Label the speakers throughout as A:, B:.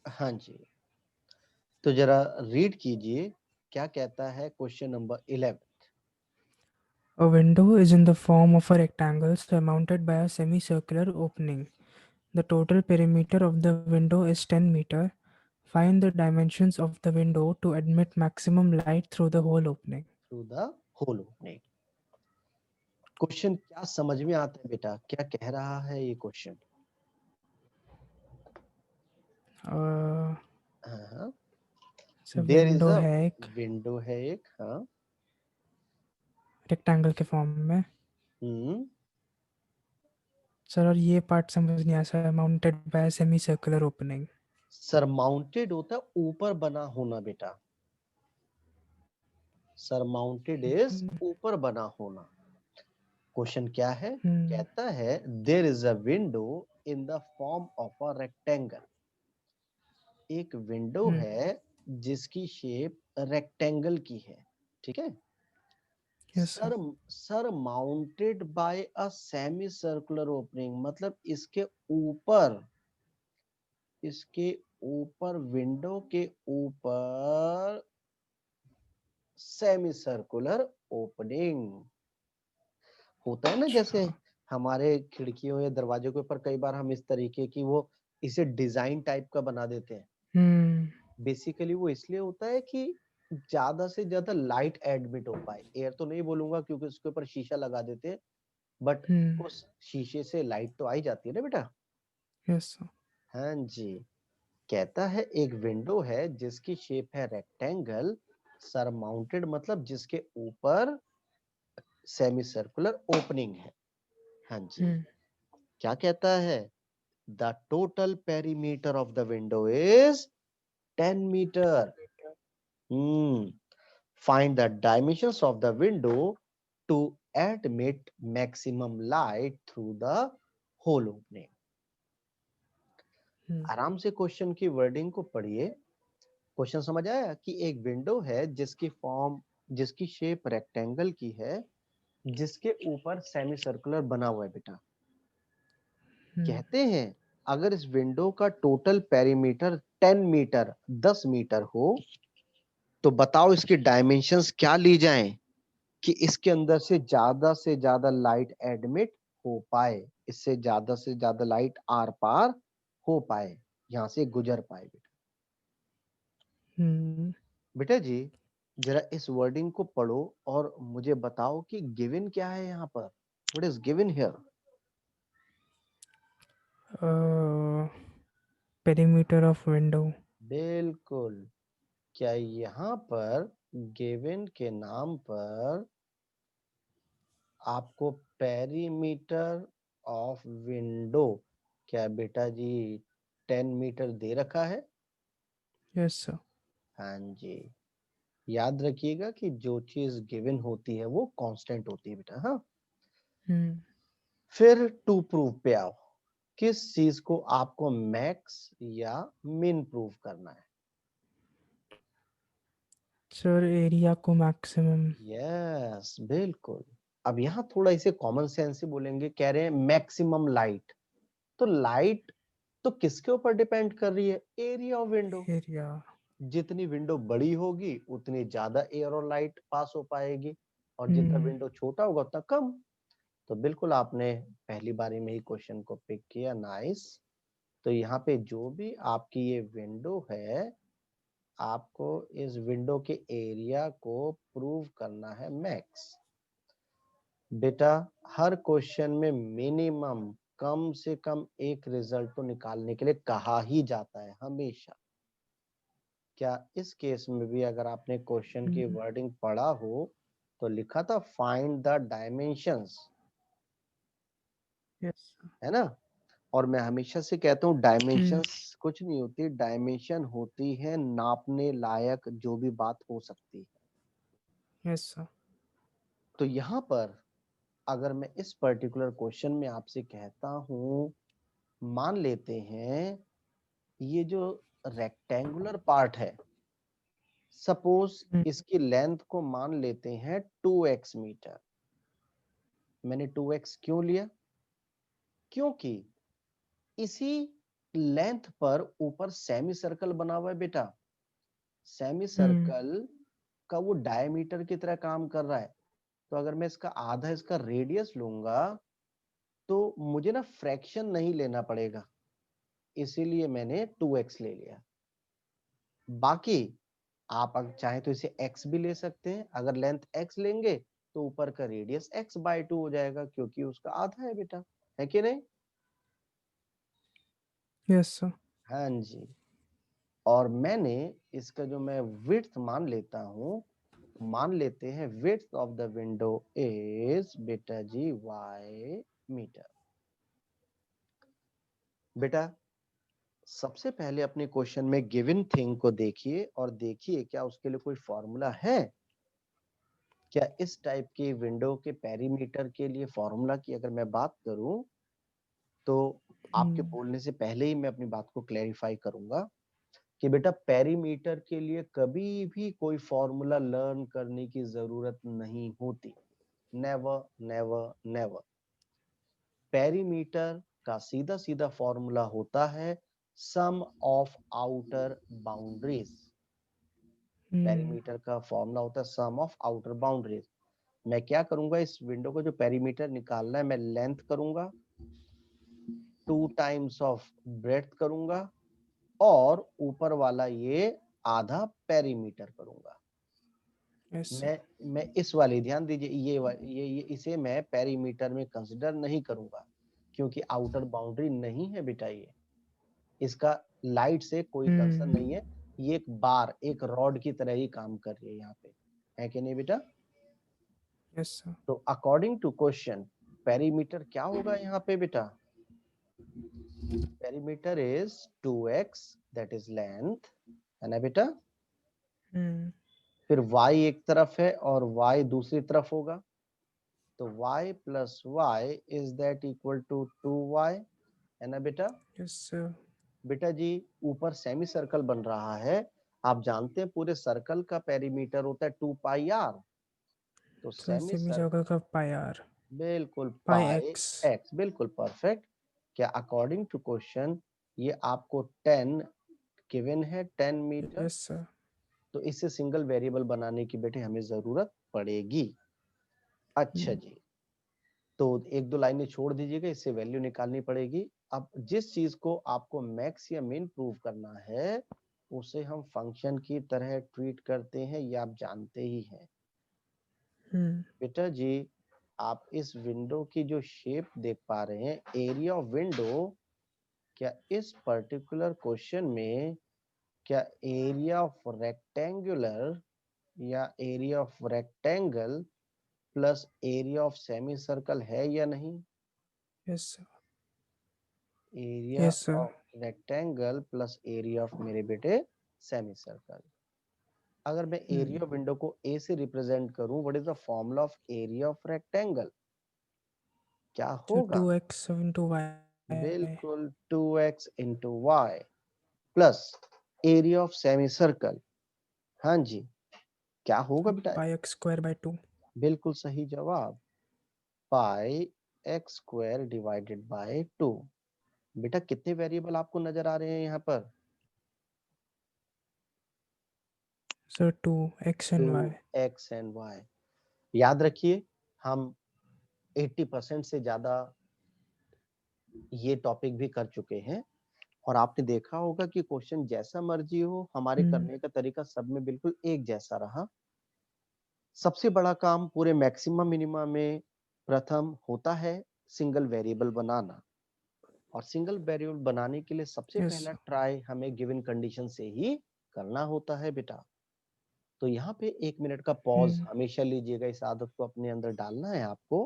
A: हाँ जी, तो जरा रीड कीजिए, क्या कहता है question number 11।
B: A window is in the form of a rectangle surmounted by a semicircular opening. The total perimeter of the window is 10 meter. Find the dimensions of the window to admit maximum light through the whole opening.
A: Through the whole opening. Question क्या समझ में आता है बेटा, क्या कह रहा है ये क्वेश्चन?
B: Uh,
A: हाँ हाँ, देयर इज
B: विंडो
A: अ
B: है एक
A: विंडो है एक, हाँ।
B: रेक्टेंगल के फॉर्म में।
A: हम्म।
B: सर और ये पार्ट समझ नहीं आया sir, mounted bye semi circular opening.
A: Surmounted होता है ऊपर बना होना बेटा, सरमाउंटेड इज ऊपर बना होना। क्वेश्चन क्या है? कहता है there is a window in the form of a rectangle. एक विंडो है जिसकी शेप रेक्टेंगल की है, ठीक है।
B: Yes sir.
A: Sir sir mounted by a semi circular opening, मतलब इसके ऊपर विंडो के ऊपर सेमी सर्कुलर ओपनिंग होता है ना। जैसे
B: अच्छा।
A: हमारे खिड़कियों या दरवाजों के ऊपर कई बार हम इस तरीके की वो इसे डिजाइन टाइप का बना देते हैं।
B: हम्म
A: बेसिकली वो इसलिए होता है कि ज्यादा से ज्यादा लाइट एडमिट हो पाए। एयर तो नहीं बोलूंगा क्योंकि उसके ऊपर शीशा लगा देते हैं, बट
B: हम्म
A: उस शीशे से लाइट तो आई जाती है ना बेटा।
B: Yes sir.
A: हाँ जी। कहता है एक विंडो है जिसकी शेप है रेक्टेंगल, सरमाउंटेड मतलब जिसके ऊपर सेमी सर्कुलर ओपनिंग है। हाँ जी। क्या कहता है? The total perimeter of the window is 10 metre. Hmm. Find the dimensions of the window to admit maximum light through the whole opening। आराम से क्वेश्चन की वर्डिंग को पढ़िए। क्वेश्चन समझ आया कि एक विंडो है जिसकी शेप रेक्टेंगल की है, जिसके ऊपर सेमी सर्कुलर बना हुआ है बेटा। कहते हैं अगर इस विंडो का टोटल पेरीमीटर 10 मीटर 10 मीटर हो, तो बताओ इसकी डायमेंशंस क्या ली जाएं कि इसके अंदर से ज्यादा लाइट एडमिट हो पाए, इससे ज्यादा से ज्यादा लाइट आर पार हो पाए, यहां से गुजर पाए बेटा। बेटा जी, जरा इस वर्डिंग को पढ़ो और मुझे बताओ कि गिवन क्या है यहाँ पर। What is given here?
B: Perimeter of window.
A: बिल्कुल। क्या यहाँ पर गिवन के नाम पर आपको पेरीमीटर ऑफ विंडो, क्या बेटा जी 10 मीटर दे रखा है?
B: Yes sir.
A: हाँ जी। याद रखिएगा कि जो चीज गिवन होती है वो कांस्टेंट होती है बेटा, हाँ। फिर टू प्रूव पे आओ। किस चीज को आपको मैक्स या मिन प्रूव करना है?
B: सर एरिया को मैक्सिमम।
A: यस बिल्कुल। अब यहाँ थोड़ा इसे कॉमन सेंस से बोलेंगे, कह रहे हैं मैक्सिमम लाइट। तो लाइट तो किसके ऊपर डिपेंड कर रही है? Area of window.
B: एरिया।
A: जितनी विंडो बड़ी होगी उतनी ज्यादा एयर और लाइट पास हो पाएगी, और जितना विंडो छोटा होगा उतना कम। तो बिल्कुल आपने पहली बारी में ही क्वेश्चन को पिक किया, नाइस। तो यहाँ पे जो भी आपकी ये विंडो है, आपको इस विंडो के एरिया को प्रूव करना है मैक्स। बेटा हर क्वेश्चन में मिनिमम कम से कम एक रिजल्ट तो निकालने के लिए कहा ही जाता है हमेशा। क्या इस केस में भी अगर आपने क्वेश्चन की वर्डिंग पढ़ा हो तो लिखा था फाइंड द डायमेंशंस,
B: यस।
A: है ना। और मैं हमेशा से कहता हूँ डायमेंशंस कुछ नहीं होती, डायमेंशन होती है नापने लायक जो भी बात हो सकती है।
B: Yes sir.
A: तो यहाँ पर अगर मैं इस पर्टिकुलर क्वेश्चन में आपसे कहता हूँ, मान लेते हैं ये जो रेक्टेंगुलर पार्ट है, सपोज इसकी लेंथ को मान लेते हैं 2x मीटर। मैंने 2x क्यों लिया? क्योंकि इसी लेंथ पर ऊपर सेमी सर्कल बना हुआ है बेटा, सेमी
B: हम्म
A: सर्कल का वो डायमीटर की तरह काम कर रहा है। तो अगर मैं इसका आधा इसका रेडियस लूंगा तो मुझे ना फ्रैक्शन नहीं लेना पड़ेगा, इसीलिए मैंने 2x ले लिया। बाकी आप अगर चाहे तो इसे x भी ले सकते हैं, अगर लेंथ x लेंगे तो ऊपर का रेडियस x/2 हो जाएगा क्योंकि उसका आधा है बेटा, है कि नहीं?
B: Yes sir.
A: हाँ जी। और मैंने इसका जो मैं विड्थ मान लेता हूं, मान लेते हैं width of the window is बेटा जी y मीटर। बेटा सबसे पहले अपने क्वेश्चन में गिवन थिंग को देखिए और देखिए क्या उसके लिए कोई फॉर्मूला है। क्या इस टाइप की विंडो के पेरीमीटर के लिए फॉर्मूला की अगर मैं बात करूं तो आपके बोलने से पहले ही मैं अपनी बात को क्लैरिफाई करूंगा कि बेटा पेरीमीटर के लिए कभी भी कोई फॉर्मूला लर्न करने की जरूरत नहीं होती। Never never never. पेरीमीटर का सीधा सीधा फॉर्मूला होता है सम ऑफ आउटर बाउंड्रीज। पेरीमीटर का फॉर्मूला होता है सम ऑफ आउटर बाउंड्रीज। मैं क्या करूंगा, इस विंडो को जो पेरीमीटर निकालना है मैं लेंथ करूंगा, 2 टाइम्स ऑफ ब्रेड्थ करूंगा और ऊपर वाला ये आधा पेरीमीटर करूंगा।
B: Yes sir.
A: मैं इस वाली ध्यान दीजिए, ये इसे मैं पेरीमीटर में कंसिडर नहीं करूंगा क्योंकि आउटर बाउंड्री नहीं है बेटा, ये इसका लाइट से कोई कंसर्न नहीं है। ये एक बार एक रॉड की तरह ही काम कर रही है यहाँ पे, है कि नहीं बेटा?
B: Yes sir.
A: तो अकॉर्डिंग टू क्वेश्चन पेरीमीटर क्या होगा यहाँ पे बेटा? Perimeter is 2x that is length, है ना बेटा? फिर y एक तरफ है और y दूसरी तरफ होगा, तो y plus y is that equal to 2y, है ना बेटा?
B: Yes sir.
A: बेटा जी ऊपर सेमी सर्कल बन रहा है, आप जानते हैं पूरे सर्कल का पेरीमीटर होता है 2πr। तो
B: तो
A: सेमी
B: सेमी
A: सर्कल
B: सर्कल का पाई आर,
A: बिल्कुल
B: पाई
A: पाई
B: एक्स।
A: एक्स, बिल्कुल परफेक्ट। क्या अकॉर्डिंग टू क्वेश्चन ये आपको 10 गिवन है, 10 मीटर।
B: Yes sir.
A: तो इससे सिंगल वेरिएबल बनाने की बेटे हमें जरूरत पड़ेगी। अच्छा जी, तो एक दो लाइनें छोड़ दीजिएगा, इससे वैल्यू निकालनी पड़ेगी। अब जिस चीज को आपको मैक्स या मिन प्रूव करना है उसे हम फंक्शन की तरह ट्रीट करते हैं, ये आप जानते ही हैं। बेटा जी आप इस विंडो की जो शेप देख पा रहे हैं, एरिया ऑफ विंडो, क्या इस पर्टिकुलर क्वेश्चन में क्या एरिया ऑफ रेक्टेंगुलर या area of rectangle plus area of semi circle है या नहीं?
B: Yes sir.
A: Area
B: yes sir.
A: Of rectangle plus area of मेरे बेटे सेमी सर्कल। अगर मैं एरिया विंडो को ए से रिप्रेजेंट करूं, what is the formula of area of rectangle? क्या
B: तो
A: होगा?
B: 2x into y.
A: बिल्कुल 2x into y plus area of semi circle. हाँ जी, क्या होगा बेटा?
B: Pi x square by 2।
A: बिल्कुल सही जवाब, pi x square divided by 2। बेटा कितने वेरिएबल आपको नजर आ रहे हैं यहाँ पर?
B: Sir 2 x
A: two
B: and y.
A: X and y. याद रखिए हम 80% से ज्यादा ये टॉपिक भी कर चुके हैं और आपने देखा होगा कि क्वेश्चन जैसा मर्जी हो हमारे करने का तरीका सब में बिल्कुल एक जैसा रहा। सबसे बड़ा काम पूरे मैक्सिमम मिनिमम में प्रथम होता है सिंगल वेरिएबल बनाना, और सिंगल वेरिएबल बनाने के लिए सबसे
B: यस
A: पहला
B: सर।
A: ट्राई हमें गिवन कंडीशन से ही करना होता है बेटा। तो यहाँ पे 1 मिनट का पॉज हमेशा लीजिएगा, इस आदत को अपने अंदर डालना है आपको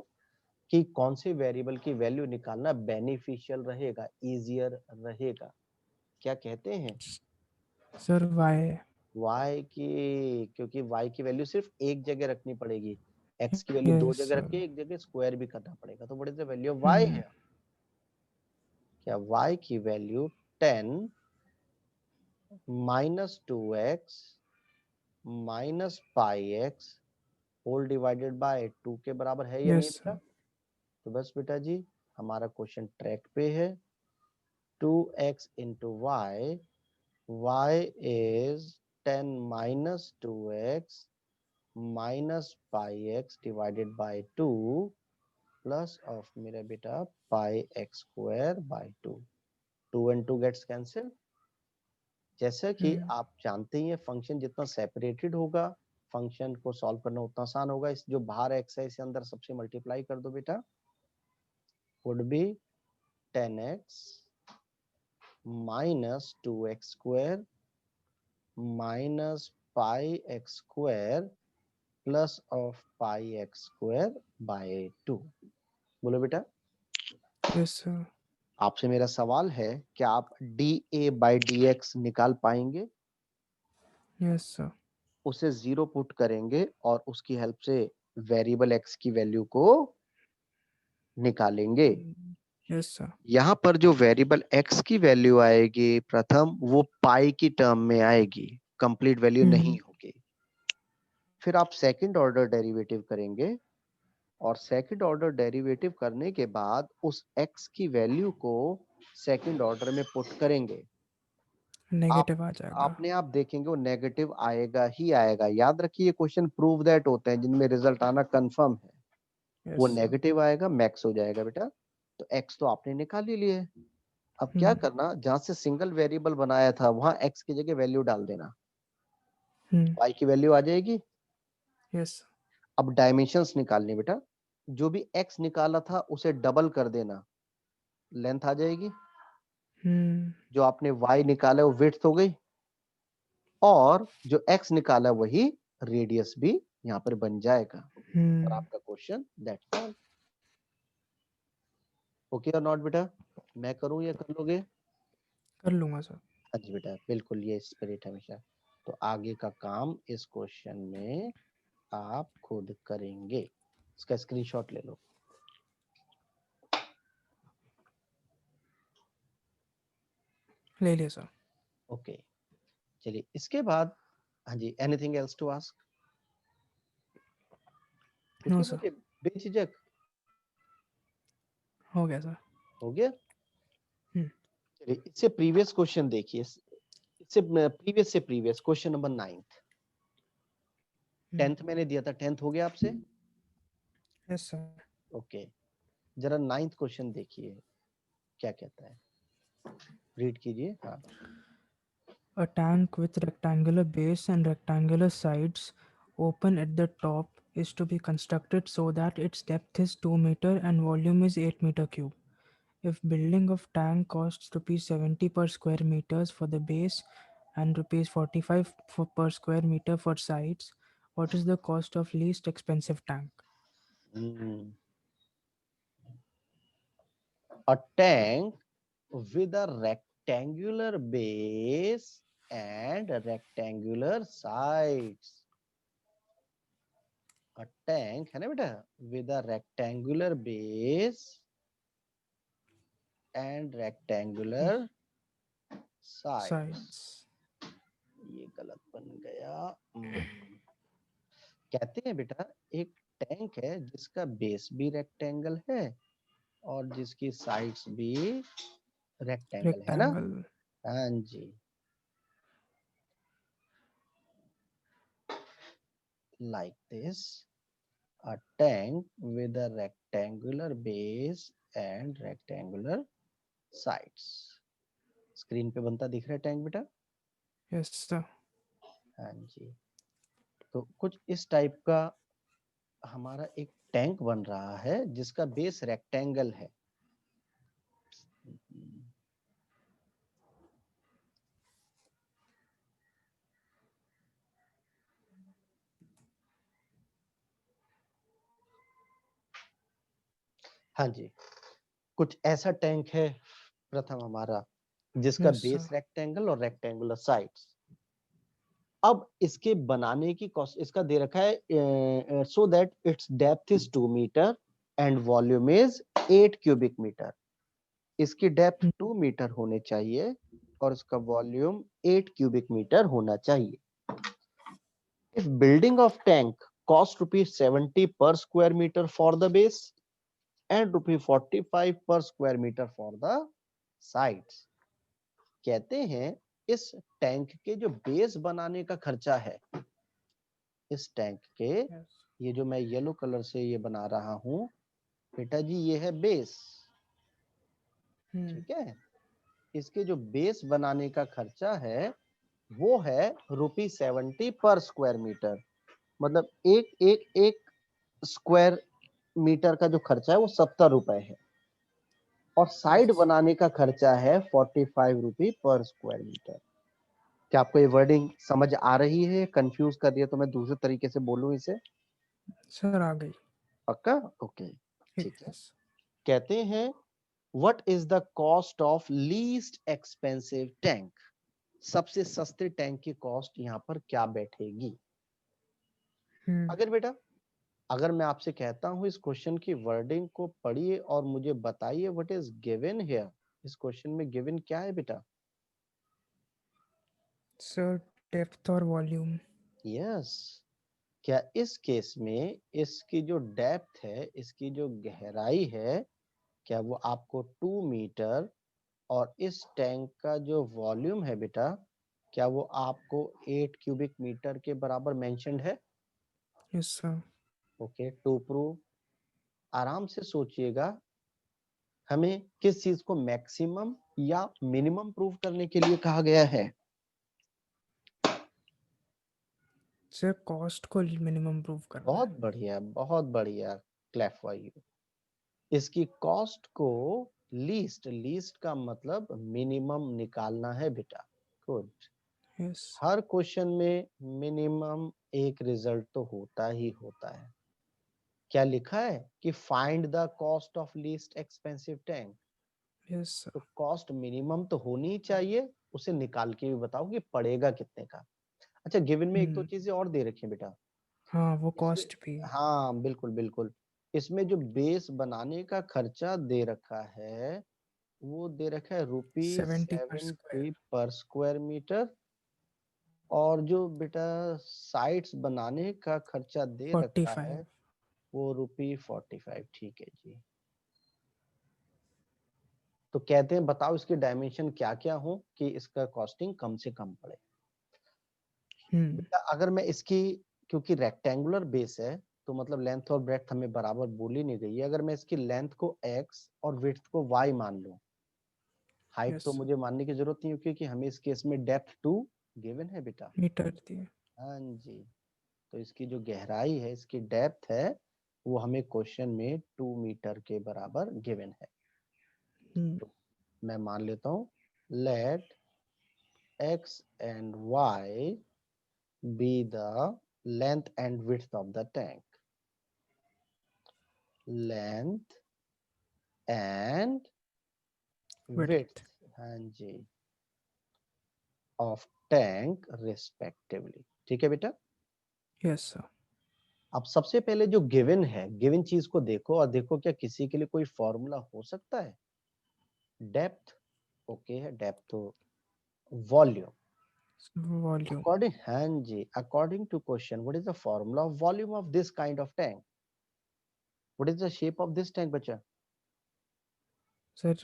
A: कि कौन से वेरिएबल की वैल्यू निकालना बेनिफिशियल रहेगा, इजियर रहेगा। क्या कहते हैं?
B: Sir Y.
A: y की, क्योंकि y की वैल्यू सिर्फ एक जगह रखनी पड़ेगी, x की वैल्यू दो
B: यस
A: जगह रख
B: सर।
A: के एक जगह स्क्वायर भी करना पड़ेगा। तो what is the value of y है? क्या y की value 10 minus 2x minus pi x whole divided by 2 के बराबर है या नहीं
B: यस
A: बेटा?
B: सर।
A: तो बस बेटा जी हमारा क्वेश्चन ट्रैक पे है। 2x into y, y is 10 minus 2x minus pi x divided by 2 plus of मेरा बेटा pi x square by 2. 2 and 2 gets cancelled. जैसा कि आप जानते ही हैं फंक्शन जितना सेपरेटेड होगा फंक्शन को सॉल्व करना उतना आसान होगा. इस जो बाहर x है इसे अंदर सबसे मल्टीप्लाई कर दो बेटा. would be 10x minus 2x square minus pi x square plus of pi x square by 2. बोलो बेटा.
B: Yes, sir.
A: आपसे मेरा सवाल है क्या आप dA by dx निकाल पाएंगे?
B: Yes, sir.
A: उसे 0 पुट करेंगे और उसकी हेल्प से वेरिएबल x की वैल्यू को निकालेंगे.
B: Yes, sir.
A: यहाँ पर जो वेरिएबल x की वैल्यू आएगी प्रथम वो पाई की टर्म में आएगी, कंप्लीट वैल्यू नहीं होगी. फिर आप सेकंड ऑर्डर डेरिवेटिव करेंगे और सेकंड ऑर्डर डेरिवेटिव करने के बाद उस x की वैल्यू को सेकंड ऑर्डर में पुट करेंगे.
B: नेगेटिव आ जाएगा.
A: आपने आप देखेंगे वो नेगेटिव आएगा ही आएगा. याद रखिए क्वेश्चन प्रूव दैट होते हैं जिनमें रिजल्ट आना कंफर्म है.
B: Yes,
A: वो
B: sir.
A: नेगेटिव आएगा, मैक्स हो जाएगा बेटा. तो x तो आपने निकाल ही लिए. अब क्या करना, जहां से सिंगल वेरिएबल बनाया था वहां x की जगह वैल्यू डाल देना. y की वैल्यू आ जाएगी.
B: Yes.
A: अब डायमेंशंस निकालने बेटा. जो भी x निकाला था उसे डबल कर देना, लेंथ आ जाएगी. जो आपने y निकाला वो विड्थ हो गई और जो x निकाला वही रेडियस भी यहाँ पर बन जाएगा. और आपका क्वेश्चन दैट्स ऑल. ओके और नॉट बेटा? मैं करूं या कर लोगे?
B: कर लूंगा सर.
A: हाँ जी बेटा, बिल्कुल ये स्पिरिट हमेशा. तो आगे का काम इस क्वेश्चन में आप खुद करेंगे. इसका स्क्रीनशॉट ले लो.
B: ले लिया सर.
A: ओके चलिए इसके बाद हाँ जी, anything else to ask?
B: No sir.
A: बेझिझक
B: हो गया सर.
A: हो गया. चलिए इससे प्रीवियस क्वेश्चन देखिए. इससे प्रीवियस से previous question number 9th 10th मैंने दिया था. 10th हो गया आपसे?
B: Yes sir.
A: ओके जरा 9th क्वेश्चन देखिए क्या कहता है. रीड कीजिए. हाँ.
B: A tank with rectangular base and rectangular sides open at the top is to be constructed so that its depth is 2 meter and volume is 8 meter cube. If building of tank costs rupees 70 per square meters for the base and rupees 45 per square meter for sides, what is the cost of least expensive tank?
A: A tank with a rectangular base and rectangular sides. A tank है ना बेटा, with a rectangular base and rectangular sides. ये गलत बन गया. कहते हैं बेटा एक टैंक है जिसका बेस भी रेक्टेंगल है और जिसकी साइड्स भी रेक्टेंगल है ना. हाँ जी. like this, a tank with a rectangular base and rectangular sides. Screen पे बनता दिख रहा है टैंक बेटा?
B: Yes sir.
A: हाँ जी. तो कुछ इस टाइप का हमारा एक टैंक बन रहा है जिसका बेस रेक्टेंगल है. हाँ जी. कुछ ऐसा टैंक है प्रथम हमारा जिसका बेस रेक्टेंगल और रेक्टेंगुलर साइड्स. अब इसके बनाने की कॉस्ट इसका दे रखा है so that its depth is 2 metre and volume is 8 cubic metre. इसकी डेप्थ 2 मीटर होने चाहिए और इसका वॉल्यूम 8 क्यूबिक मीटर होना चाहिए. If building of tank cost ₹70 per square meter for the base and ₹45 per square meter for the sides, कहते हैं इस टैंक के जो बेस बनाने का खर्चा है, इस टैंक के,
B: Yes.
A: ये जो मैं येलो कलर से ये बना रहा हूं बेटा जी, ये है बेस, ठीक है। इसके जो बेस बनाने का खर्चा है वो है ₹70 पर स्क्वायर मीटर। मतलब एक एक एक स्क्वायर मीटर का जो खर्चा है वो ₹70 है, और साइड
B: Yes.
A: बनाने का खर्चा है ₹45 पर स्क्वायर मीटर। क्या आपको ये वर्डिंग समझ आ रही है, कंफ्यूज कर रही है तो मैं दूसरे तरीके से बोलूं इसे?
B: सर आ गई।
A: पक्का? ओके, ठीक है।
B: Yes.
A: कहते हैं what is the cost of least expensive tank? सबसे सस्ते टैंक की कॉस्ट यहाँ पर क्या बैठेगी? अगर बेटा, अगर मैं आपसे कहता हूं इस क्वेश्चन की वर्डिंग को पढ़िए और मुझे बताइए व्हाट इज गिवन हियर, इस क्वेश्चन में गिवन क्या है बेटा?
B: सर डेप्थ और वॉल्यूम।
A: यस। क्या इस केस में इसकी जो डेप्थ है, इसकी जो गहराई है, क्या वो आपको 2 मीटर, और इस टैंक का जो वॉल्यूम है बेटा, क्या वो आपको 8 क्यूबिक मीटर के बराबर मेंशन्ड है?
B: Yes sir.
A: Okay, to prove, आराम से सोचिएगा, हमें किस चीज को मैक्सिमम या मिनिमम प्रूव करने के लिए कहा गया है?
B: सर कॉस्ट को मिनिमम प्रूव करना
A: बहुत
B: है।
A: बढ़िया, बहुत बढ़िया, क्लैप फॉर यू। इसकी कॉस्ट को लीस्ट, लीस्ट का मतलब मिनिमम निकालना है बेटा। गुड।
B: यस।
A: हर क्वेश्चन में मिनिमम एक रिजल्ट तो होता ही होता है। क्या लिखा है कि find the cost of least expensive tank?
B: Yes sir.
A: तो कॉस्ट मिनिमम तो होनी ही चाहिए, उसे निकाल के भी बताओ कि पड़ेगा कितने का। अच्छा, गिवन में एक दो चीजें और दे रखी है बेटा
B: हाँ वो
A: इसमें।
B: कॉस्ट भी।
A: हाँ बिल्कुल बिल्कुल। इसमें जो बेस बनाने का खर्चा दे रखा है वो दे रखा है रुपी
B: 70 पर
A: 70
B: स्क्वायर।
A: पर स्क्वायर मीटर, और जो बेटा साइट्स बनाने का खर्चा दे रखा
B: 45।
A: है वो ₹45। ठीक है जी। तो कहते हैं बताओ इसके डायमेंशन क्या क्या हो कि इसका कॉस्टिंग कम से कम पड़े। बेटा अगर मैं इसकी, क्योंकि रेक्टेंगुलर बेस है तो मतलब लेंथ और ब्रेड्थ हमें बराबर बोली नहीं गई है, अगर मैं इसकी लेंथ को x और विड्थ को y मान लूं, हाइट तो
B: यस
A: मुझे मानने की जरूरत नहीं है क्योंकि हमें इस केस में डेप्थ 2 गिवन है बेटा।
B: मीटर दिए।
A: हाँ जी। तो इसकी जो गहराई है, इसकी डेप्थ है, वो हमें क्वेश्चन में 2 मीटर के बराबर गिवन है। तो मैं मान लेता हूँ late x and y be the length and width of the tank. Length and width,
B: width.
A: हाँ जी, of tank respectively। ठीक है बेटा।
B: Yes sir.
A: अब सबसे पहले जो गिवन है, गिवन चीज को देखो और देखो क्या किसी के लिए कोई फॉर्मूला हो सकता है? डेप्थ ओके है, डेप्थ तो वॉल्यूम
B: वॉल्यूम।
A: अकॉर्डिंग, हाँ जी, according to question what is the formula of volume of this kind of tank? What is the shape of this tank बच्चा?
B: Sir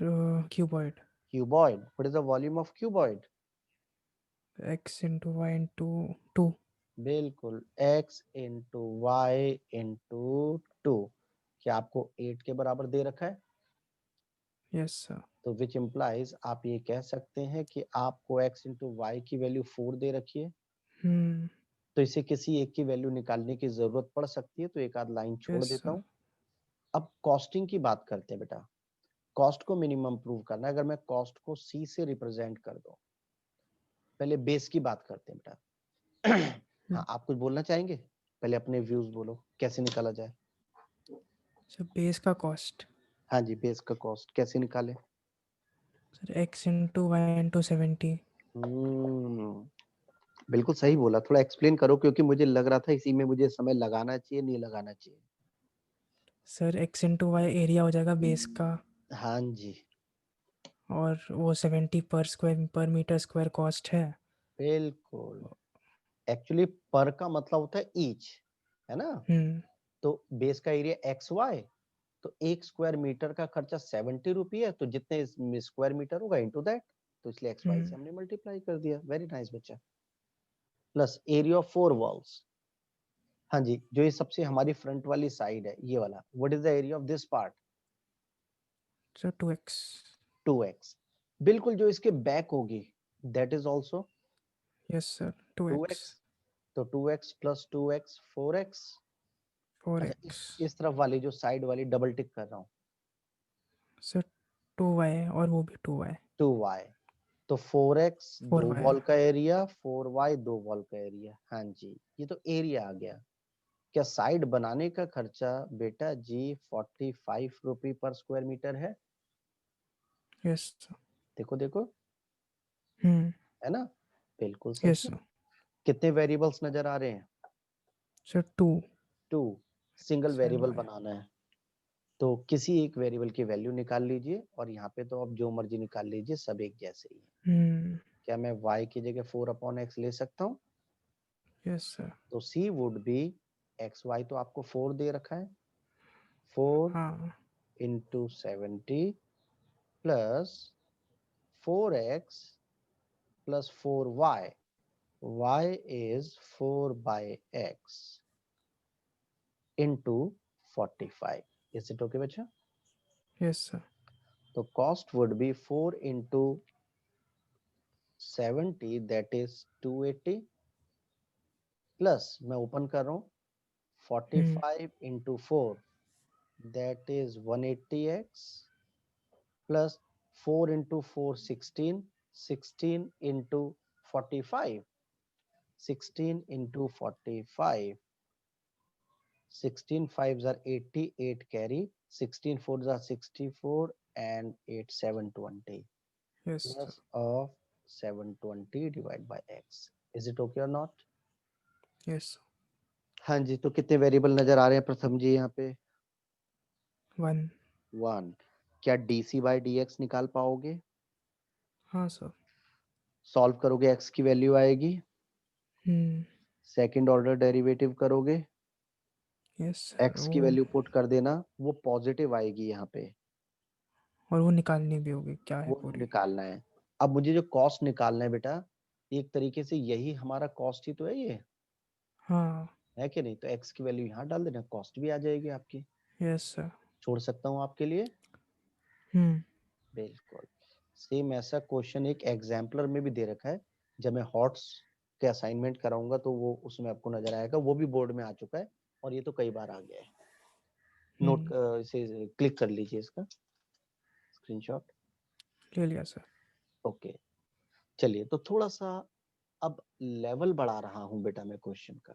B: cuboid.
A: Cuboid. What is the volume of cuboid?
B: X into y into 2।
A: बिल्कुल, x into y into 2। क्या आपको 8 के बराबर दे रखा है?
B: Yes sir.
A: तो which implies आप ये कह सकते हैं कि आपको x इंटू वाई की वैल्यू 4 दे रखी है, तो इसे किसी एक की वैल्यू निकालने की जरूरत पड़ सकती है, तो एक आध लाइन छोड़
B: यस
A: देता
B: सर।
A: हूँ। अब कॉस्टिंग की बात करते हैं बेटा। कॉस्ट को मिनिमम प्रूव करना है, अगर मैं कॉस्ट को c से रिप्रेजेंट कर दूं, पहले बेस की बात करते हैं बेटा। हाँ, आप कुछ बोलना चाहेंगे? पहले अपने व्यूज बोलो कैसे निकाला जाए।
B: सर बेस का कॉस्ट।
A: हाँ जी, बेस का कॉस्ट कैसे निकाले?
B: Sir x into y into 70।
A: हम्म, बिल्कुल सही बोला, थोड़ा एक्सप्लेन करो क्योंकि मुझे लग रहा था इसी में मुझे समय लगाना चाहिए, नहीं लगाना चाहिए।
B: Sir x into y area हो जाएगा बेस का,
A: हाँ जी,
B: और वो 70 पर स्क्वायर पर मीटर स्क्वायर कॉस्ट है।
A: बिल्कुल। एक्चुअली पर का मतलब होता है ईच, है ना? तो बेस का एरिया एक्स वाई, तो 1 स्क्वायर मीटर का खर्चा ₹70 है, तो जितने स्क्वायर मीटर होगा इनटू दैट। तो इसलिए एक्स वाई से हमने मल्टीप्लाई कर दिया। वेरी नाइस बच्चा। प्लस एरिया ऑफ 4 वॉल्स, हाँ जी, जो ये सबसे हमारी फ्रंट वाली साइड है ये वाला, what is the area of this part?
B: Sir 2x।
A: 2x। बिल्कुल जो इसके बैक होगी that is also
B: yes sir 2x।
A: 2x। तो 2x प्लस 2x 4x। अच्छा
B: 4x।
A: इस तरफ वाली जो साइड वाली डबल टिक कर रहा हूँ,
B: सर 2y और वो भी 2y।
A: 2y। तो 4x 2
B: 4y।
A: वॉल का एरिया, 4y 2 वॉल का एरिया। हाँ जी, ये तो एरिया आ गया। क्या साइड बनाने का खर्चा बेटा जी 45 रुपी पर स्क्वायर मीटर है?
B: Yes sir.
A: देखो देखो,
B: हम्म।
A: है ना, बिल्कुल
B: यस
A: सही है।
B: सर।
A: कितने वेरिएबल्स नजर आ रहे हैं?
B: सर 2।
A: 2। Single
B: 7
A: variable
B: y।
A: बनाना है तो किसी एक वेरिएबल की वैल्यू निकाल लीजिए, और यहाँ पे तो अब जो मर्जी निकाल लीजिए, सब एक जैसे ही है।
B: हम्म।
A: क्या मैं y की जगह 4/x ले सकता हूँ?
B: Yes sir.
A: तो c would be, x y तो आपको 4 दे रखा है, 4
B: हाँ।
A: Into 70 plus 4x plus 4y, y is 4/x into 45। Is it okay बच्चा?
B: Yes sir.
A: तो cost would be 4 into 70 that is 280 plus मैं ओपन कर रहा हूँ 45 into 4 that is 180x plus 4 into 4 16, 16 into 45, 16 into 45, 16 5s are 80, 8 carry, 16 4s are 64 and 8 720
B: yes sir.
A: plus of 720 divided by x. Is it okay or not?
B: Yes.
A: हाँ जी, तो कितने variable नजर आ रहे हैं प्रथम जी यहाँ पे?
B: 1।
A: 1। क्या dc by dx निकाल पाओगे?
B: हाँ सर।
A: सॉल्व करोगे x की वैल्यू आएगी,
B: हम्म।
A: सेकंड ऑर्डर डेरिवेटिव करोगे,
B: यस सर।
A: x की वैल्यू पुट कर देना, वो पॉजिटिव आएगी यहाँ पे,
B: और वो निकालनी भी होगी क्या है
A: वो
B: पूरी?
A: निकालना है। अब मुझे जो कॉस्ट निकालना है बेटा, एक तरीके से यही हमारा कॉस्ट ही तो है ये,
B: हाँ।
A: है कि नहीं? तो x की वैल्यू यहाँ डाल देना, कॉस्ट भी आ जाएगी आपकी।
B: Yes sir.
A: छोड़ सकता हूँ आपके लिए?
B: हम्म।
A: बिल्कुल। सेम ऐसा क्वेश्चन एक एग्जाम्पलर में भी दे रखा है, जब मैं हॉट्स के असाइनमेंट कराऊंगा तो वो उसमें आपको नजर आएगा, वो भी बोर्ड में आ चुका है और ये तो कई बार आ गया है। नोट इसे क्लिक कर लीजिए, इसका स्क्रीनशॉट।
B: ले लिया सर।
A: ओके, चलिए तो थोड़ा सा अब लेवल बढ़ा रहा हूं बेटा मैं क्वेश्चन का।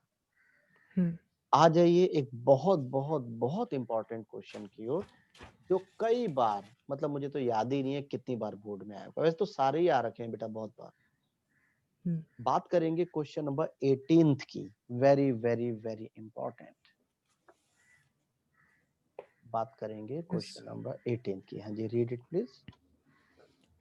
B: हम्म।
A: आ जाइए एक बहुत बहुत बहुत इंपॉर्टेंट क्वेश्चन की ओर, जो कई बार, मतलब मुझे तो याद ही नहीं है कितनी बार बोर्ड में आया होगा, वैसे तो सारे ही आ रखे हैं बेटा बहुत बार। बात करेंगे क्वेश्चन नंबर 18 की, वेरी वेरी वेरी इंपॉर्टेंट। बात करेंगे
B: Yes.
A: क्वेश्चन नंबर 18 की। हाँ जी, read it please.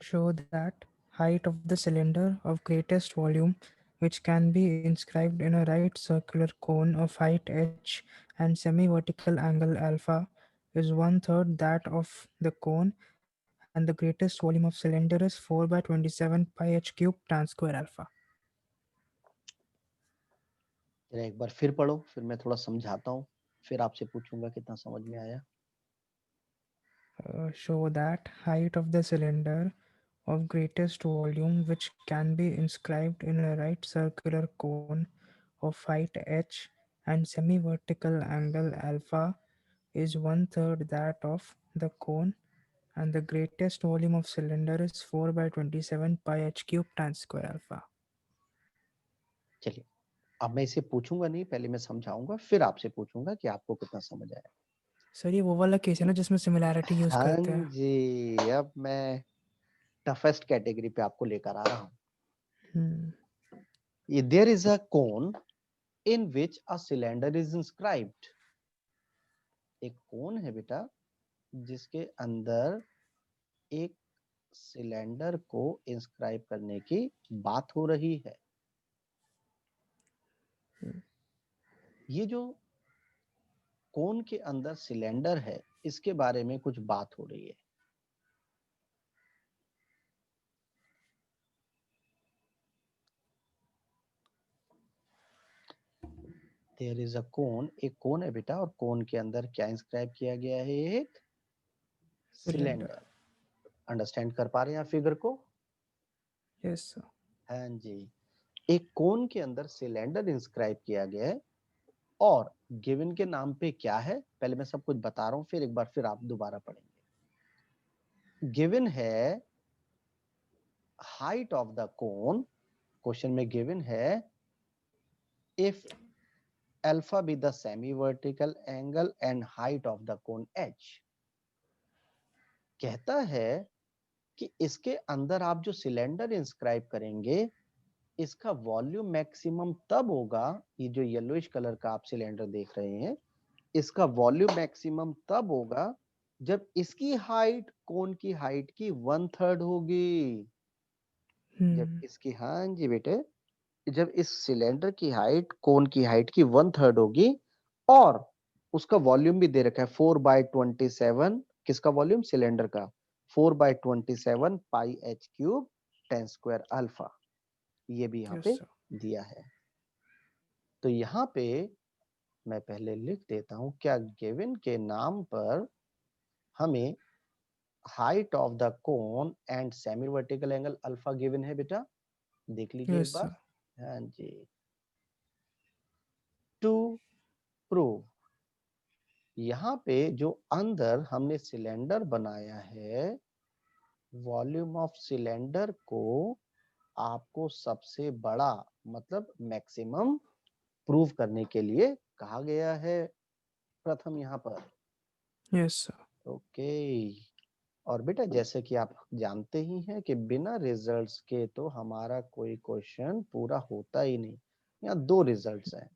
B: Show that height of the cylinder of greatest volume, which can be inscribed in a right circular cone of height h and semi-vertical angle alpha, is one-third that of the cone, and the greatest volume of cylinder is 4 by 27 pi h cube tan square alpha.
A: जरा एक बार फिर पढ़ो, फिर मैं थोड़ा समझाता हूँ, फिर आपसे पूछूंगा कितना समझ में आया।
B: Show that height of the cylinder of greatest volume, which can be inscribed in a right circular cone of height h and semi-vertical angle alpha, is one-third that of the cone, and the greatest volume of cylinder is 4 by 27 pi h cube tan square alpha.
A: चलिए, अब मैं इसे पूछूंगा नहीं, पहले मैं समझाऊंगा, फिर आपसे पूछूंगा कि आपको कितना समझ आया।
B: सर ये वो वाला केस है ना जिसमें सिमिलैरिटी यूज
A: हाँ
B: करते हैं?
A: जी, अब मैं टफेस्ट कैटेगरी पे आपको लेकर आ रहा हूँ।
B: Hmm.
A: There is a cone in which a cylinder is inscribed. एक कोन है बेटा जिसके अंदर एक सिलेंडर को इंस्क्राइब करने की बात हो रही है। ये जो कोन के अंदर सिलेंडर है, इसके बारे में कुछ बात हो रही है। देयर इज अ कोन, एक कोन है बेटा, और कोन के अंदर क्या इंस्क्राइब किया गया है? एक
B: Cylinder.
A: सिलेंडर। अंडरस्टैंड कर पा रहे हैं आप फिगर को?
B: Yes, sir.
A: हाँ जी, एक कोन के अंदर सिलेंडर इंस्क्राइब किया गया है, और गिवन के नाम पे क्या है, पहले मैं सब कुछ बता रहा हूँ, फिर एक बार फिर आप दोबारा पढ़ेंगे। गिवन है height of the cone, question में गिवन है if alpha be the semi vertical angle and height of the cone H. कहता है कि इसके अंदर आप जो सिलेंडर इंस्क्राइब करेंगे, इसका वॉल्यूम मैक्सिमम तब होगा, ये जो येलोइश कलर का आप सिलेंडर देख रहे हैं, इसका वॉल्यूम मैक्सिमम तब होगा जब इसकी हाइट कोन की हाइट की 1/3 होगी। जब इसकी, हाँ जी बेटे, जब इस सिलेंडर की हाइट कोन की हाइट की 1/3 होगी, और उसका वॉल्यूम भी दे रखा है 4/27, किसका वॉल्यूम? सिलेंडर का। 4/27 पाई एच क्यूब 10² अल्फा, ये भी यहाँ
B: Yes,
A: पे
B: sir.
A: दिया है। तो यहाँ पे मैं पहले लिख देता हूँ, क्या गिवन के नाम पर हमें height of the cone and semi vertical angle alpha given है बेटा? देख लीजिए एक
B: Yes,
A: बार।
B: sir.
A: हाँ जी। टू प्रूव, यहाँ पे जो अंदर हमने सिलेंडर बनाया है, वॉल्यूम ऑफ सिलेंडर को आपको सबसे बड़ा मतलब मैक्सिमम प्रूव करने के लिए कहा गया है प्रथम यहाँ पर।
B: Yes, sir.
A: ओके। और बेटा जैसे कि आप जानते ही हैं कि बिना रिजल्ट्स के तो हमारा कोई क्वेश्चन पूरा होता ही नहीं। यहाँ दो रिजल्ट्स हैं।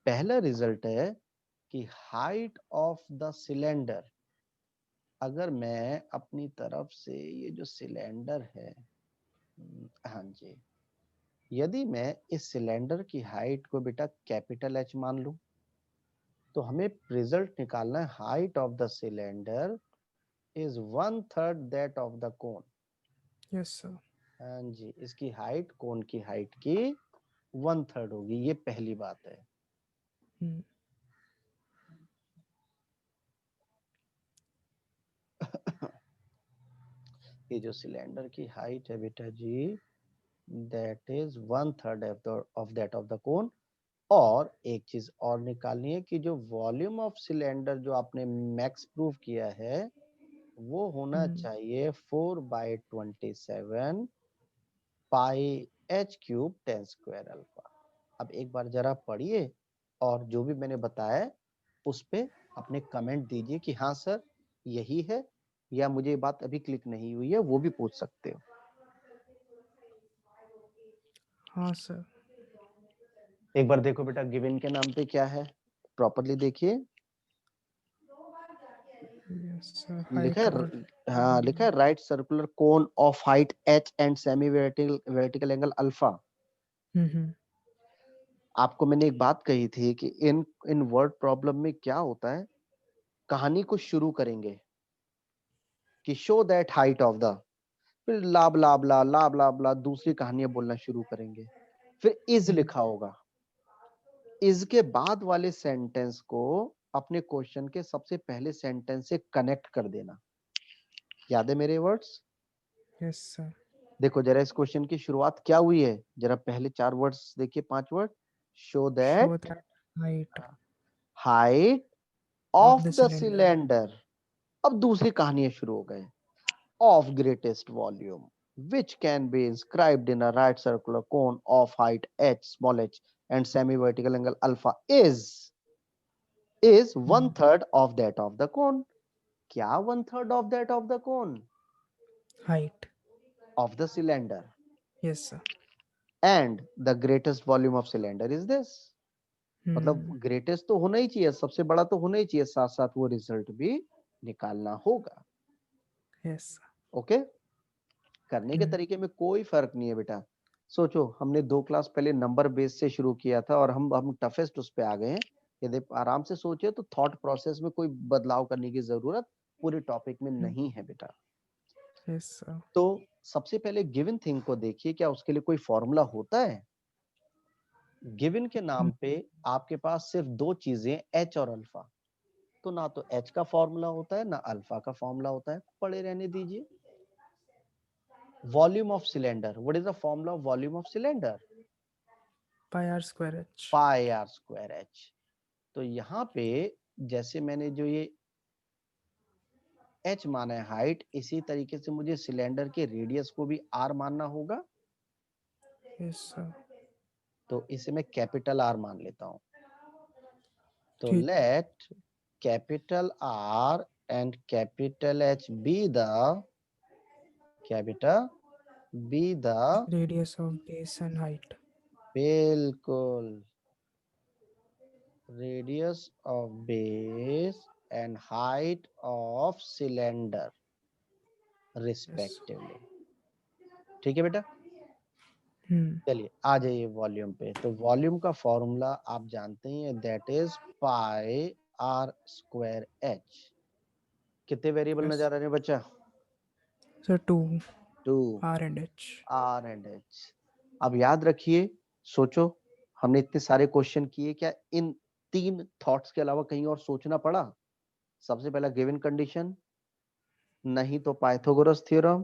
A: पहला रिजल्ट है कि हाइट ऑफ द सिलेंडर, अगर मैं अपनी तरफ से ये जो सिलेंडर है, हाँ जी, यदि मैं इस सिलेंडर की हाइट को बेटा कैपिटल एच मान लूं, तो हमें रिजल्ट निकालना है height of the cylinder is 1/3 that of the cone.
B: Yes, sir.
A: हाँ जी, इसकी हाइट कोन की हाइट की 1/3 होगी, ये पहली बात है।
B: Hmm.
A: ये जो सिलेंडर की हाइट है बेटा जी, that is 1/3 of that of the cone. और एक चीज और निकालनी है कि जो वॉल्यूम ऑफ सिलेंडर जो आपने मैक्स प्रूव किया है, वो होना
B: Hmm.
A: चाहिए 4/27 पाई एच क्यूब 10² अल्फा। अब एक बार जरा पढ़िए, और जो भी मैंने बताया उस पे अपने कमेंट दीजिए कि हाँ सर यही है, या मुझे ये बात अभी क्लिक नहीं हुई है, वो भी पूछ सकते हो।
B: हाँ, sir.
A: एक बार देखो बेटा गिवन के नाम पे क्या है, प्रॉपरली देखिए।
B: Yes, sir.
A: लिखा
B: Height
A: है,
B: of
A: हाँ लिखा है, right circular cone of height H and semi vertical angle alpha.
B: Mm-hmm.
A: आपको मैंने एक बात कही थी कि इन इन वर्ड प्रॉब्लम में क्या होता है, कहानी को शुरू करेंगे कि show that height of the, फिर ला ब्ला ब्ला ला ब्ला ब्ला दूसरी कहानियां बोलना शुरू करेंगे, फिर इज
B: Hmm.
A: लिखा होगा, इज के बाद वाले सेंटेंस को अपने क्वेश्चन के सबसे पहले सेंटेंस से कनेक्ट कर देना। याद है मेरे वर्ड्स?
B: Yes, sir.
A: देखो जरा इस क्वेश्चन की शुरुआत क्या हुई है, जरा पहले 4 वर्ड्स देखिए, 5 word. Show
B: Show
A: that
B: that height
A: height
B: of
A: of
B: the
A: the
B: cylinder.
A: Cylinder. अब दूसरी कहानियां शुरू हो गए। Of greatest volume which can be inscribed in a right circular cone of height h small h and semi vertical angle alpha is
B: Hmm.
A: 1/3 of that of the cone। क्या 1/3 of that of the cone?
B: Height.
A: Of the cylinder,
B: Yes, sir.
A: and the greatest volume of cylinder is this। मतलब
B: Hmm.
A: Greatest तो होना ही चाहिए, सबसे बड़ा तो होना ही चाहिए, साथ साथ वो रिजल्ट भी निकालना होगा।
B: Yes, sir.
A: ओके, करने के
B: Hmm.
A: तरीके में कोई फर्क नहीं है बेटा। सोचो हमने 2 क्लास पहले नंबर बेस से शुरू किया था, और हम टफेस्ट उस पे आ गए हैं। यदि आराम से सोचे तो थॉट प्रोसेस में कोई बदलाव करने की जरूरत पूरे टॉपिक में
B: Hmm.
A: नहीं है बेटा।
B: Yes, sir.
A: तो सबसे पहले गिवन थिंग को देखिए, क्या उसके लिए कोई फॉर्मूला होता है? गिवन के नाम पे आपके पास सिर्फ दो चीजें एच और अल्फा, तो ना तो एच का फॉर्मूला होता है ना अल्फा का फॉर्मूला होता है, पड़े रहने दीजिए। Volume of cylinder, what is the formula of volume of cylinder?
B: pi r square h.
A: Pi are square h. तो यहाँ पे जैसे मैंने जो ये एच माना है हाइट, इसी तरीके से मुझे सिलेंडर के रेडियस को भी आर मानना होगा।
B: Yes sir.
A: तो इसे मैं कैपिटल आर मान लेता हूं। तो
B: ठीक.
A: Let capital R and capital H be the
B: Radius of base and height.
A: बिल्कुल radius of base and height of cylinder
B: Yes.
A: Respectively. ठीक है बेटा,
B: Hmm.
A: चलिए आ जाइए वॉल्यूम पे। तो वॉल्यूम का फॉर्मूला आप जानते ही हैं, that is pi are square h. कितने वेरिएबल
B: Yes.
A: नजर आ रहे हैं बच्चा?
B: So 2
A: two,
B: r and h.
A: R and h. अब याद रखिए, सोचो, हमने इतने सारे क्वेश्चन किए, क्या इन तीन थॉट्स के अलावा कहीं और सोचना पड़ा? सबसे पहला गिवन कंडीशन, नहीं तो पाइथागोरस थ्योरम।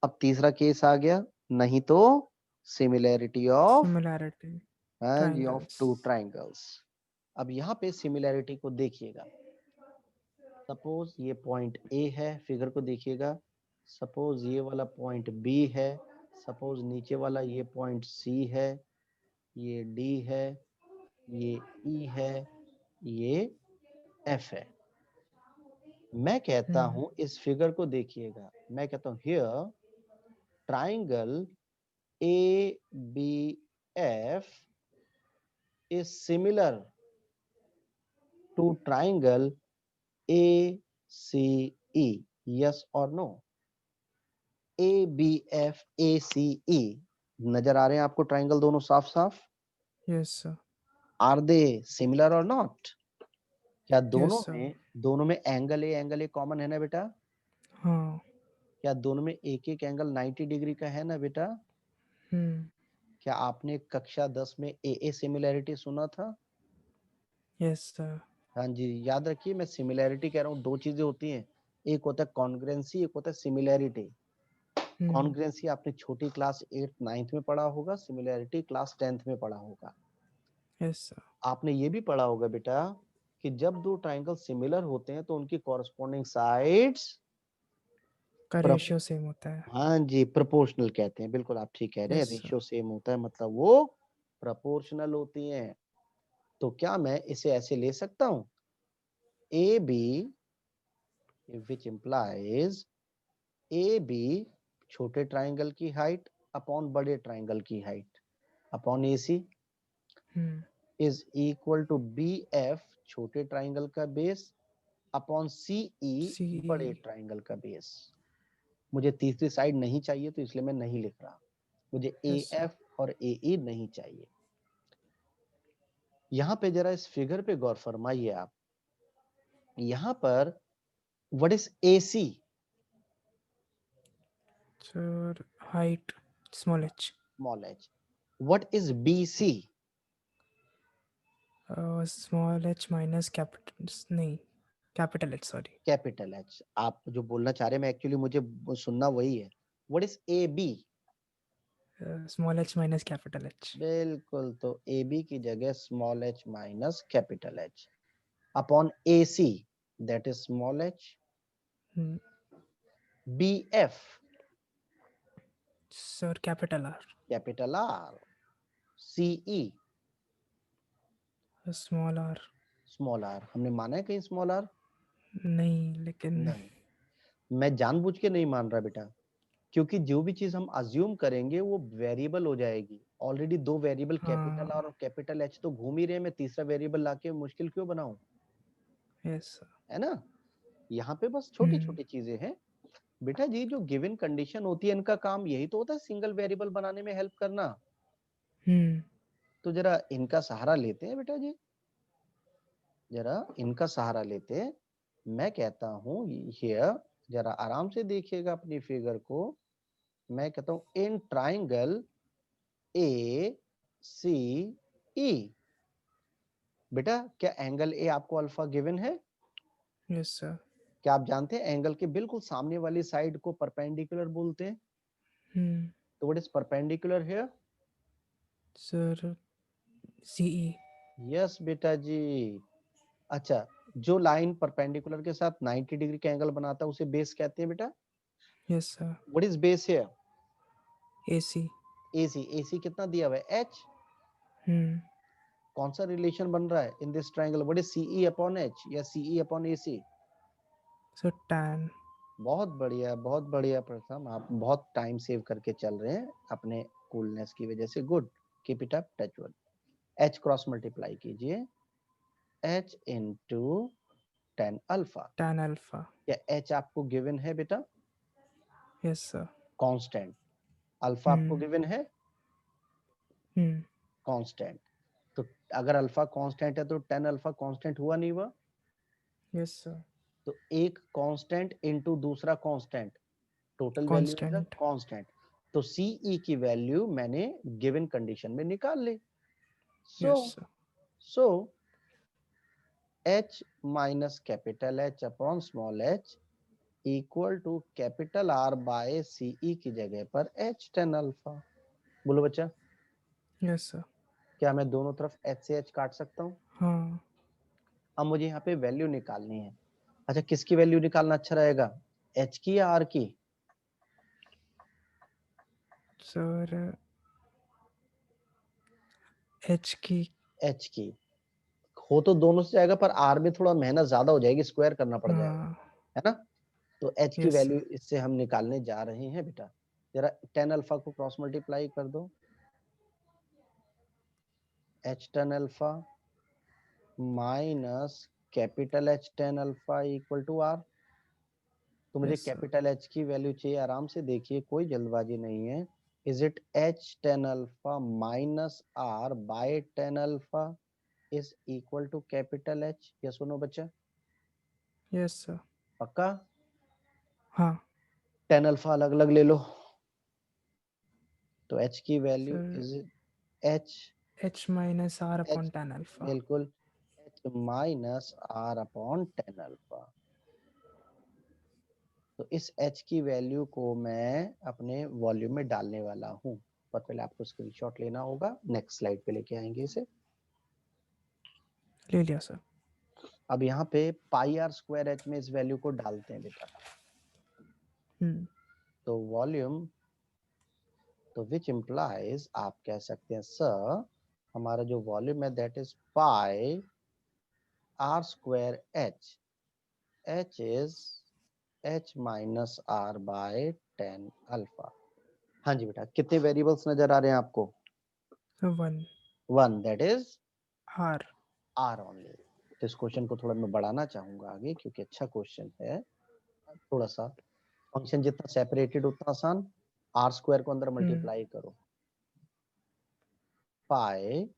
A: अब तीसरा केस आ गया, नहीं तो सिमिलैरिटी ऑफ,
B: Similarity.
A: हाँ जी, ऑफ
B: Triangles.
A: Two triangles. अब यहाँ पे सिमिलैरिटी को देखिएगा। सपोज ये पॉइंट ए है, फिगर को देखिएगा। सपोज ये वाला पॉइंट बी है। सपोज नीचे वाला ये पॉइंट सी है, ये डी है, ये ई है, ये एफ है। मैं कहता
B: Hmm.
A: हूं इस फिगर को देखिएगा, मैं कहता हूं here triangle A B F is similar to triangle A C E. Yes और no? A B F A C E नजर आ रहे हैं आपको ट्राइंगल दोनों साफ साफ?
B: Yes sir.
A: Are they similar और नॉट? क्या
B: Yes sir.
A: दोनों में एंगल ए कॉमन है ना बेटा?
B: हाँ.
A: क्या दोनों में एक एक एंगल 90 डिग्री का है ना बेटा?
B: Hmm.
A: क्या आपने कक्षा 10 में ए सिमिलैरिटी सुना था?
B: Yes sir.
A: हाँ जी, याद रखिए, मैं सिमिलैरिटी कह रहा हूँ, दो चीजें होती हैं, एक होता है कॉन्ग्रुएंसी, एक होता है सिमिलैरिटी।
B: Hmm.
A: कॉन्ग्रुएंसी आपने छोटी क्लास 8 9th में पढ़ा होगा, सिमिलैरिटी क्लास 10th में पढ़ा होगा।
B: Yes sir.
A: आपने ये भी पढ़ा होगा बेटा कि जब दो ट्राइंगल सिमिलर होते हैं तो उनकी कॉरस्पॉन्डिंग साइड्स,
B: का रेशियो सेम होता है.
A: हाँ जी, प्रोपोर्शनल कहते हैं। बिल्कुल आप ठीक कह रहे हैं,
B: Yes sir.
A: रेशियो सेम होता है, मतलब वो प्रोपोर्शनल होती हैं। तो क्या मैं इसे ऐसे ले सकता हूं, A B, which implies A B छोटे ट्राइंगल की हाइट अपॉन बड़े ट्राइंगल की height upon A C
B: Hmm.
A: Is equal to B F छोटे ट्राइंगल का बेस अपॉन सी ई बड़े
B: CE.
A: ट्राइंगल का बेस। मुझे तीसरी साइड नहीं चाहिए तो इसलिए मैं नहीं लिख रहा, मुझे ए
B: Yes sir.
A: एफ और ए ई नहीं चाहिए। यहाँ पे जरा इस फिगर पे गौर फरमाइए आप, यहाँ पर what is A C?
B: Sir, height, small h.
A: Small h. What is B C?
B: Small h minus capital, नहीं, capital H, sorry.
A: Capital h. आप जो बोलना चाह रहे हैं, मैं एक्चुअली मुझे सुनना वही है। What is A B?
B: Small h minus capital H.
A: बिल्कुल, तो ए बी की जगह small h minus capital h upon A C, that is small h.
B: Hmm.
A: B F
B: Sir, capital R.
A: Capital R. C E
B: Small r.
A: Small r. हमने माना है कहीं small are?
B: नहीं, लेकिन
A: नहीं, मैं जानबूझ के नहीं मान रहा बेटा, क्योंकि जो भी चीज हम अज्यूम करेंगे वो वेरिएबल हो जाएगी। ऑलरेडी दो वेरिएबल कैपिटल आर
B: हाँ.
A: और कैपिटल एच तो घूम ही रहे हैं, मैं तीसरा वेरिएबल लाके मुश्किल क्यों बनाऊं?
B: Yes sir.
A: है ना? यहाँ पे बस छोटी
B: Hmm.
A: छोटी चीजें हैं बेटा जी। जो गिवन कंडीशन होती है, इनका काम यही तो होता है, सिंगल वेरिएबल बनाने में हेल्प करना।
B: Hmm.
A: तो जरा इनका सहारा लेते हैं बेटा जी, जरा इनका सहारा लेते हैं। मैं कहता हूं हियर, जरा आराम से देखिएगा अपनी फिगर को। मैं कहता हूं in triangle A C E। बेटा क्या एंगल ए आपको अल्फा गिवन है?
B: Yes, sir.
A: क्या आप जानते हैं एंगल के बिल्कुल सामने वाली साइड को परपेंडिकुलर बोलते हैं?
B: Hmm.
A: तो what is perpendicular here?
B: Sir, CE.
A: Yes बेटा जी। अच्छा, जो लाइन परपेंडिकुलर के साथ 90 डिग्री का एंगल बनाता है उसे बेस कहते हैं बेटा।
B: Yes, sir.
A: What is base here?
B: AC.
A: AC. AC कितना दिया हुआ है? एच।
B: Hmm.
A: कौन सा रिलेशन बन रहा है in this triangle? What is CE upon H या CE upon AC?
B: So tan.
A: बहुत बढ़िया प्रथम, आप बहुत टाइम सेव करके चल रहे हैं अपने कूलनेस की वजह से। Good, keep it up, touch wood. H cross multiply कीजिए, H into tan alpha.
B: Tan alpha.
A: क्या एच आपको गिवन है बेटा?
B: Yes, sir.
A: कांस्टेंट। अल्फा आपको
B: Hmm.
A: गिवन है?
B: Hmm.
A: कांस्टेंट। तो अगर अल्फा कांस्टेंट है तो टेन अल्फा कांस्टेंट हुआ नहीं हुआ?
B: Yes, sir.
A: तो एक कांस्टेंट इनटू दूसरा constant, total value is a
B: Constant.
A: Constant. तो सीई की वैल्यू मैंने गिवन कंडीशन में निकाल ली। So
B: Yes, sir.
A: So h minus capital H upon small h equal to capital R by CE की जगह पर h टेन अल्फा। बोलो बच्चा,
B: Yes, sir.
A: क्या मैं दोनों तरफ h से h काट सकता हूँ?
B: हाँ.
A: अब मुझे यहाँ पे वैल्यू निकालनी है। अच्छा, किसकी वैल्यू निकालना अच्छा रहेगा, h की या r की?
B: Sir, H की.
A: h की। हो तो दोनों से जाएगा पर r में थोड़ा मेहनत ज्यादा हो जाएगी, स्क्वायर करना पड़ जाएगा,
B: हाँ.
A: है ना? तो h की
B: Yes,
A: वैल्यू
B: sir.
A: इससे हम निकालने जा रहे हैं बेटा। जरा टेन अल्फा को क्रॉस मल्टीप्लाई कर दो, h tan alpha minus capital H tan alpha equal to r। तो मुझे
B: Yes, sir.
A: कैपिटल H की वैल्यू चाहिए, आराम से देखिए, कोई जल्दबाजी नहीं है। Is it H tan alpha minus r by tan alpha is equal to capital H? ये सुनो बच्चा,
B: Yes, sir.
A: पक्का?
B: हाँ.
A: टेन अल्फा अलग अलग ले लो, तो h की value
B: Sir,
A: is h
B: H minus R
A: h
B: upon tan alpha.
A: बिल्कुल h minus r upon tan alpha. तो इस h की वैल्यू को मैं अपने वॉल्यूम में डालने वाला हूँ, पर पहले आपको स्क्रीनशॉट लेना होगा। नेक्स्ट स्लाइड पे लेके आएंगे इसे।
B: ले लिया सर.
A: अब यहाँ पे पाई आर स्क्वायर एच में इस वैल्यू को डालते हैं बेटा।
B: हम्म.
A: तो वॉल्यूम, तो विच इम्प्लाइज, आप कह सकते हैं सर हमारा जो वॉल्यूम है that is pi are square h. H is h minus r by tan alpha. हाँ जी बेटा, कितने वेरिएबल्स नजर आ रहे हैं आपको?
B: So 1
A: one, that is
B: R.
A: R only. तो इस क्वेश्चन को थोड़ा मैं बढ़ाना चाहूंगा आगे, क्योंकि अच्छा क्वेश्चन है। थोड़ा सा फंक्शन जितना सेपरेटेड उतना आसान। आर स्क्वायर को अंदर मल्टीप्लाई करो, pi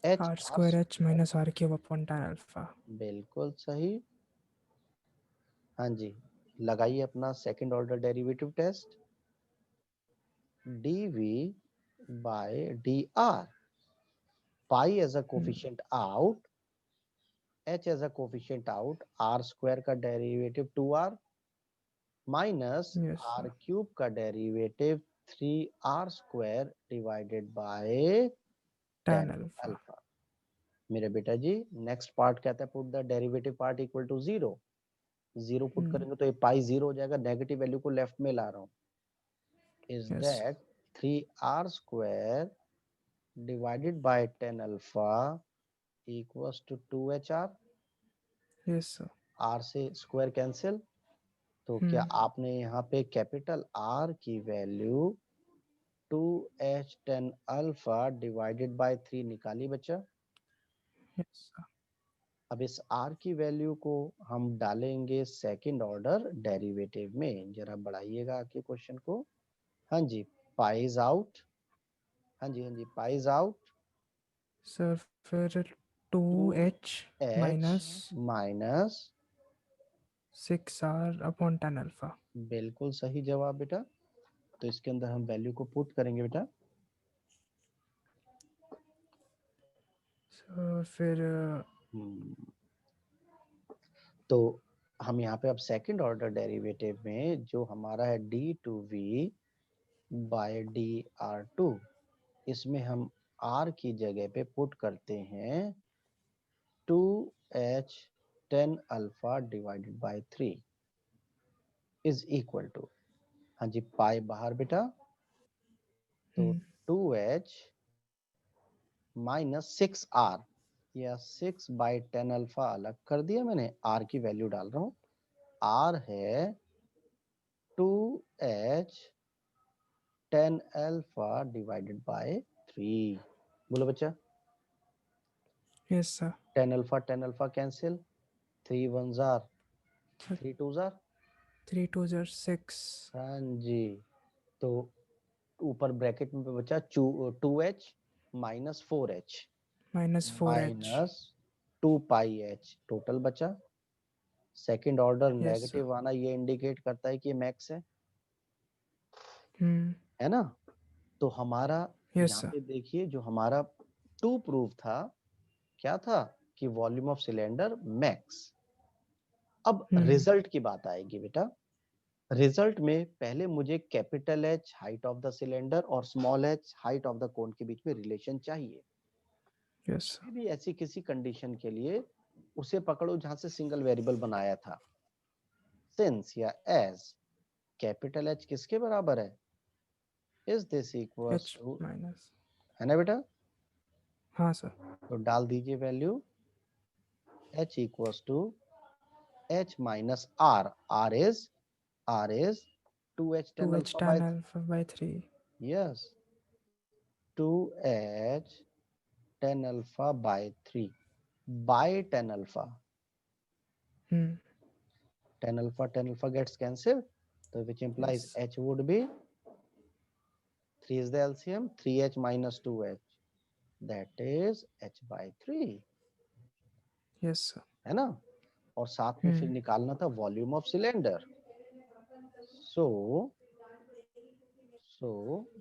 A: H
B: R
A: R
B: square H
A: square.
B: minus R cube upon tan alpha.
A: बिल्कुल सही। हाँ जी, लगाइए अपना second order derivative test. dv by dr, pi as a coefficient out, h as a coefficient out, r square का derivative 2r minus
B: Yes
A: R
B: sir.
A: Cube का derivative 3r square divided by
B: Tan
A: tan
B: alpha.
A: Alpha. मेरे बेटा जी, next part कहता है put the derivative part equal to zero. Zero put
B: Hmm.
A: करेंगे तो ये पाई जीरो हो जाएगा, नेगेटिव वैल्यू को लेफ्ट में ला रहा हूँ। Is
B: Yes.
A: That 3r square divided by tan alpha equals to 2hr।
B: Yes sir.
A: r से स्क्वायर कैंसिल, तो क्या
B: Hmm.
A: आपने यहाँ पे कैपिटल R की value 2h tan alpha divided by 3 निकाली बच्चा?
B: Yes sir.
A: अब इस r की वैल्यू को हम डालेंगे सेकंड ऑर्डर डेरिवेटिव में। जरा बढ़ाइएगा आके क्वेश्चन को। हाँ जी, पाइज आउट। हाँ जी, हाँ जी, पाइज आउट।
B: Sir, फिर 2H
A: 2h
B: minus
A: minus,
B: 6R upon tan alpha.
A: बिल्कुल सही जवाब बेटा। तो इसके अंदर हम वैल्यू को पुट करेंगे बेटा।
B: फिर
A: तो हम यहाँ पे अब सेकंड ऑर्डर डेरिवेटिव में जो हमारा है d2v बाय dr2, इसमें हम r की जगह पे पुट करते हैं 2h tan alpha divided by 3 is equal to, हाँ जी पाई बाहर बेटा, तो 2h माइनस 6r, या 6/10 अल्फा अलग कर दिया मैंने, r की वैल्यू डाल रहा हूँ, r है 2h tan alpha divided by 3। बोलो बच्चा,
B: yes sir.
A: tan alpha cancel, 3 1 jar, 3 2 jar,
B: 3 2 6।
A: हाँ जी, तो ऊपर ब्रैकेट में बचा 2h minus 4h
B: -4h।
A: Minus 2 पाई h टोटल बचा। Second order
B: yes sir.
A: Negative आना ये इंडिकेट करता है कि ये मैक्स
B: हम्म।
A: है ना। तो हमारा
B: यस
A: यहाँ
B: सर।
A: पे देखिए, जो हमारा टू प्रूफ था, क्या था कि वॉल्यूम ऑफ सिलेंडर मैक्स। अब रिजल्ट की बात आएगी बेटा। रिजल्ट में पहले मुझे capital H height of the cylinder और small H height of the cone के बीच में रिलेशन चाहिए।
B: यस
A: कोई भी ऐसी किसी कंडीशन के लिए उसे पकड़ो जहां से सिंगल वेरिएबल बनाया था, सिंस या एज कैपिटल एच किसके बराबर है, is this equals
B: h
A: two,
B: minus.
A: है ना बेटा।
B: हाँ सर।
A: तो डाल दीजिए value, h equals to h minus r, r is 2h tan
B: 2h
A: alpha by
B: tan alpha by 3।
A: yes 2h tan alpha by 3 by tan alpha, tan alpha gets cancelled, so which implies
B: yes.
A: h would be 3 is the LCM, 3h minus 2h, that is h by 3,
B: yes sir.
A: है ना। और साथ में फिर निकालना था volume of cylinder. सो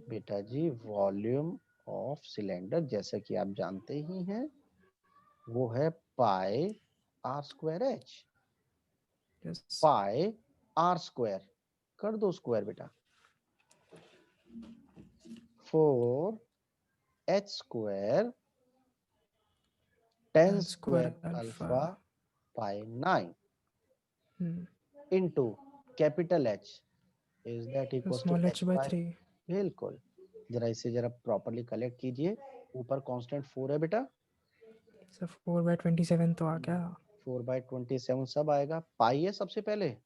A: बेटा जी volume of cylinder जैसा कि आप जानते ही हैं वो है pi are square H,
B: yes.
A: Pi are square कर दो स्क्वायर बेटा, 4h square tan
B: tan
A: square
B: square alpha।
A: Alpha pi 9 into capital H, is that equals to
B: small
A: H
B: h by
A: by,
B: 3।
A: बिल्कुल। जरा इसे जरा प्रॉपर्ली कलेक्ट कीजिए, ऊपर constant 4 है बेटा,
B: सर 4/27 तो आ गया।
A: 4/27 सब आएगा, पाई है सबसे पहले,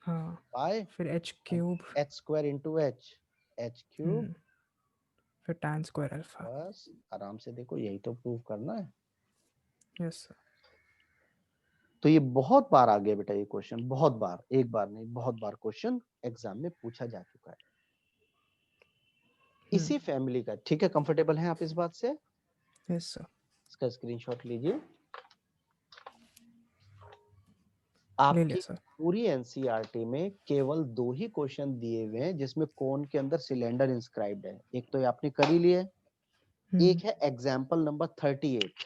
B: हाँ।
A: पाई
B: फिर h cube.
A: H square into H cube,
B: फिर tan square alpha।
A: बस आराम से देखो, यही तो प्रूव करना है।
B: Yes sir.
A: तो ये बहुत बार आ गया बेटा, ये क्वेश्चन बहुत बार, एक बार नहीं बहुत बार क्वेश्चन एग्जाम में पूछा जा चुका है इसी फैमिली का। ठीक है, कंफर्टेबल हैं आप इस बात से?
B: Yes sir.
A: इसका स्क्रीनशॉट लीजिए।
B: ले लिया
A: आपकी
B: सर।
A: पूरी एनसीईआरटी में केवल 2 ही क्वेश्चन दिए हुए हैं जिसमें कोन के अंदर सिलेंडर इंस्क्राइब्ड है। एक तो ये आपने कर ही लिया, एक है एग्जाम्पल नंबर 38,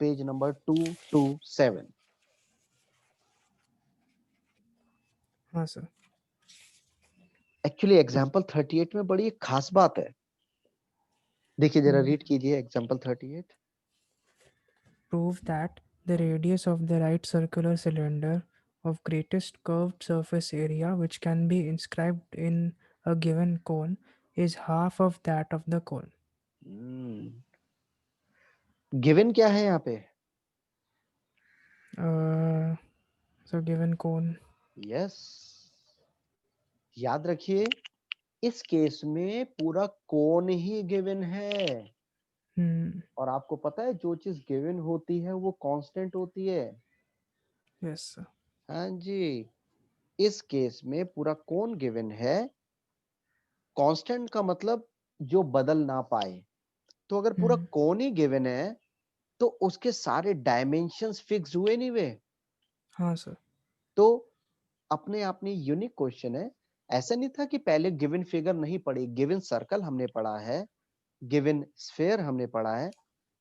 A: पेज नंबर 227।
B: हाँ सर।
A: एक्चुअली एग्जाम्पल 38 में बड़ी एक खास बात है, देखिए जरा रीड कीजिए example 38।
B: Prove that the radius of the right circular cylinder of greatest curved surface area which can be inscribed in a given cone is half of that of the cone.
A: Given क्या है यहाँ पे?
B: So given cone।
A: Yes, याद रखिए इस case में पूरा कोन ही given है, और आपको पता है जो चीज गिवन होती है वो कांस्टेंट होती है।
B: Yes sir।
A: हाँ जी, इस केस में पूरा कोन गिवन है, कांस्टेंट का मतलब जो बदल ना पाए। तो अगर पूरा कोन ही गिवन है तो उसके सारे डायमेंशंस फिक्स हुए नहीं वे।
B: हाँ सर।
A: तो अपने आप में यूनिक क्वेश्चन है। ऐसा नहीं था कि पहले गिवन फिगर नहीं पढ़ी, गिवन सर्कल हमने पढ़ा है, गिवन स्फीयर हमने पढ़ा है,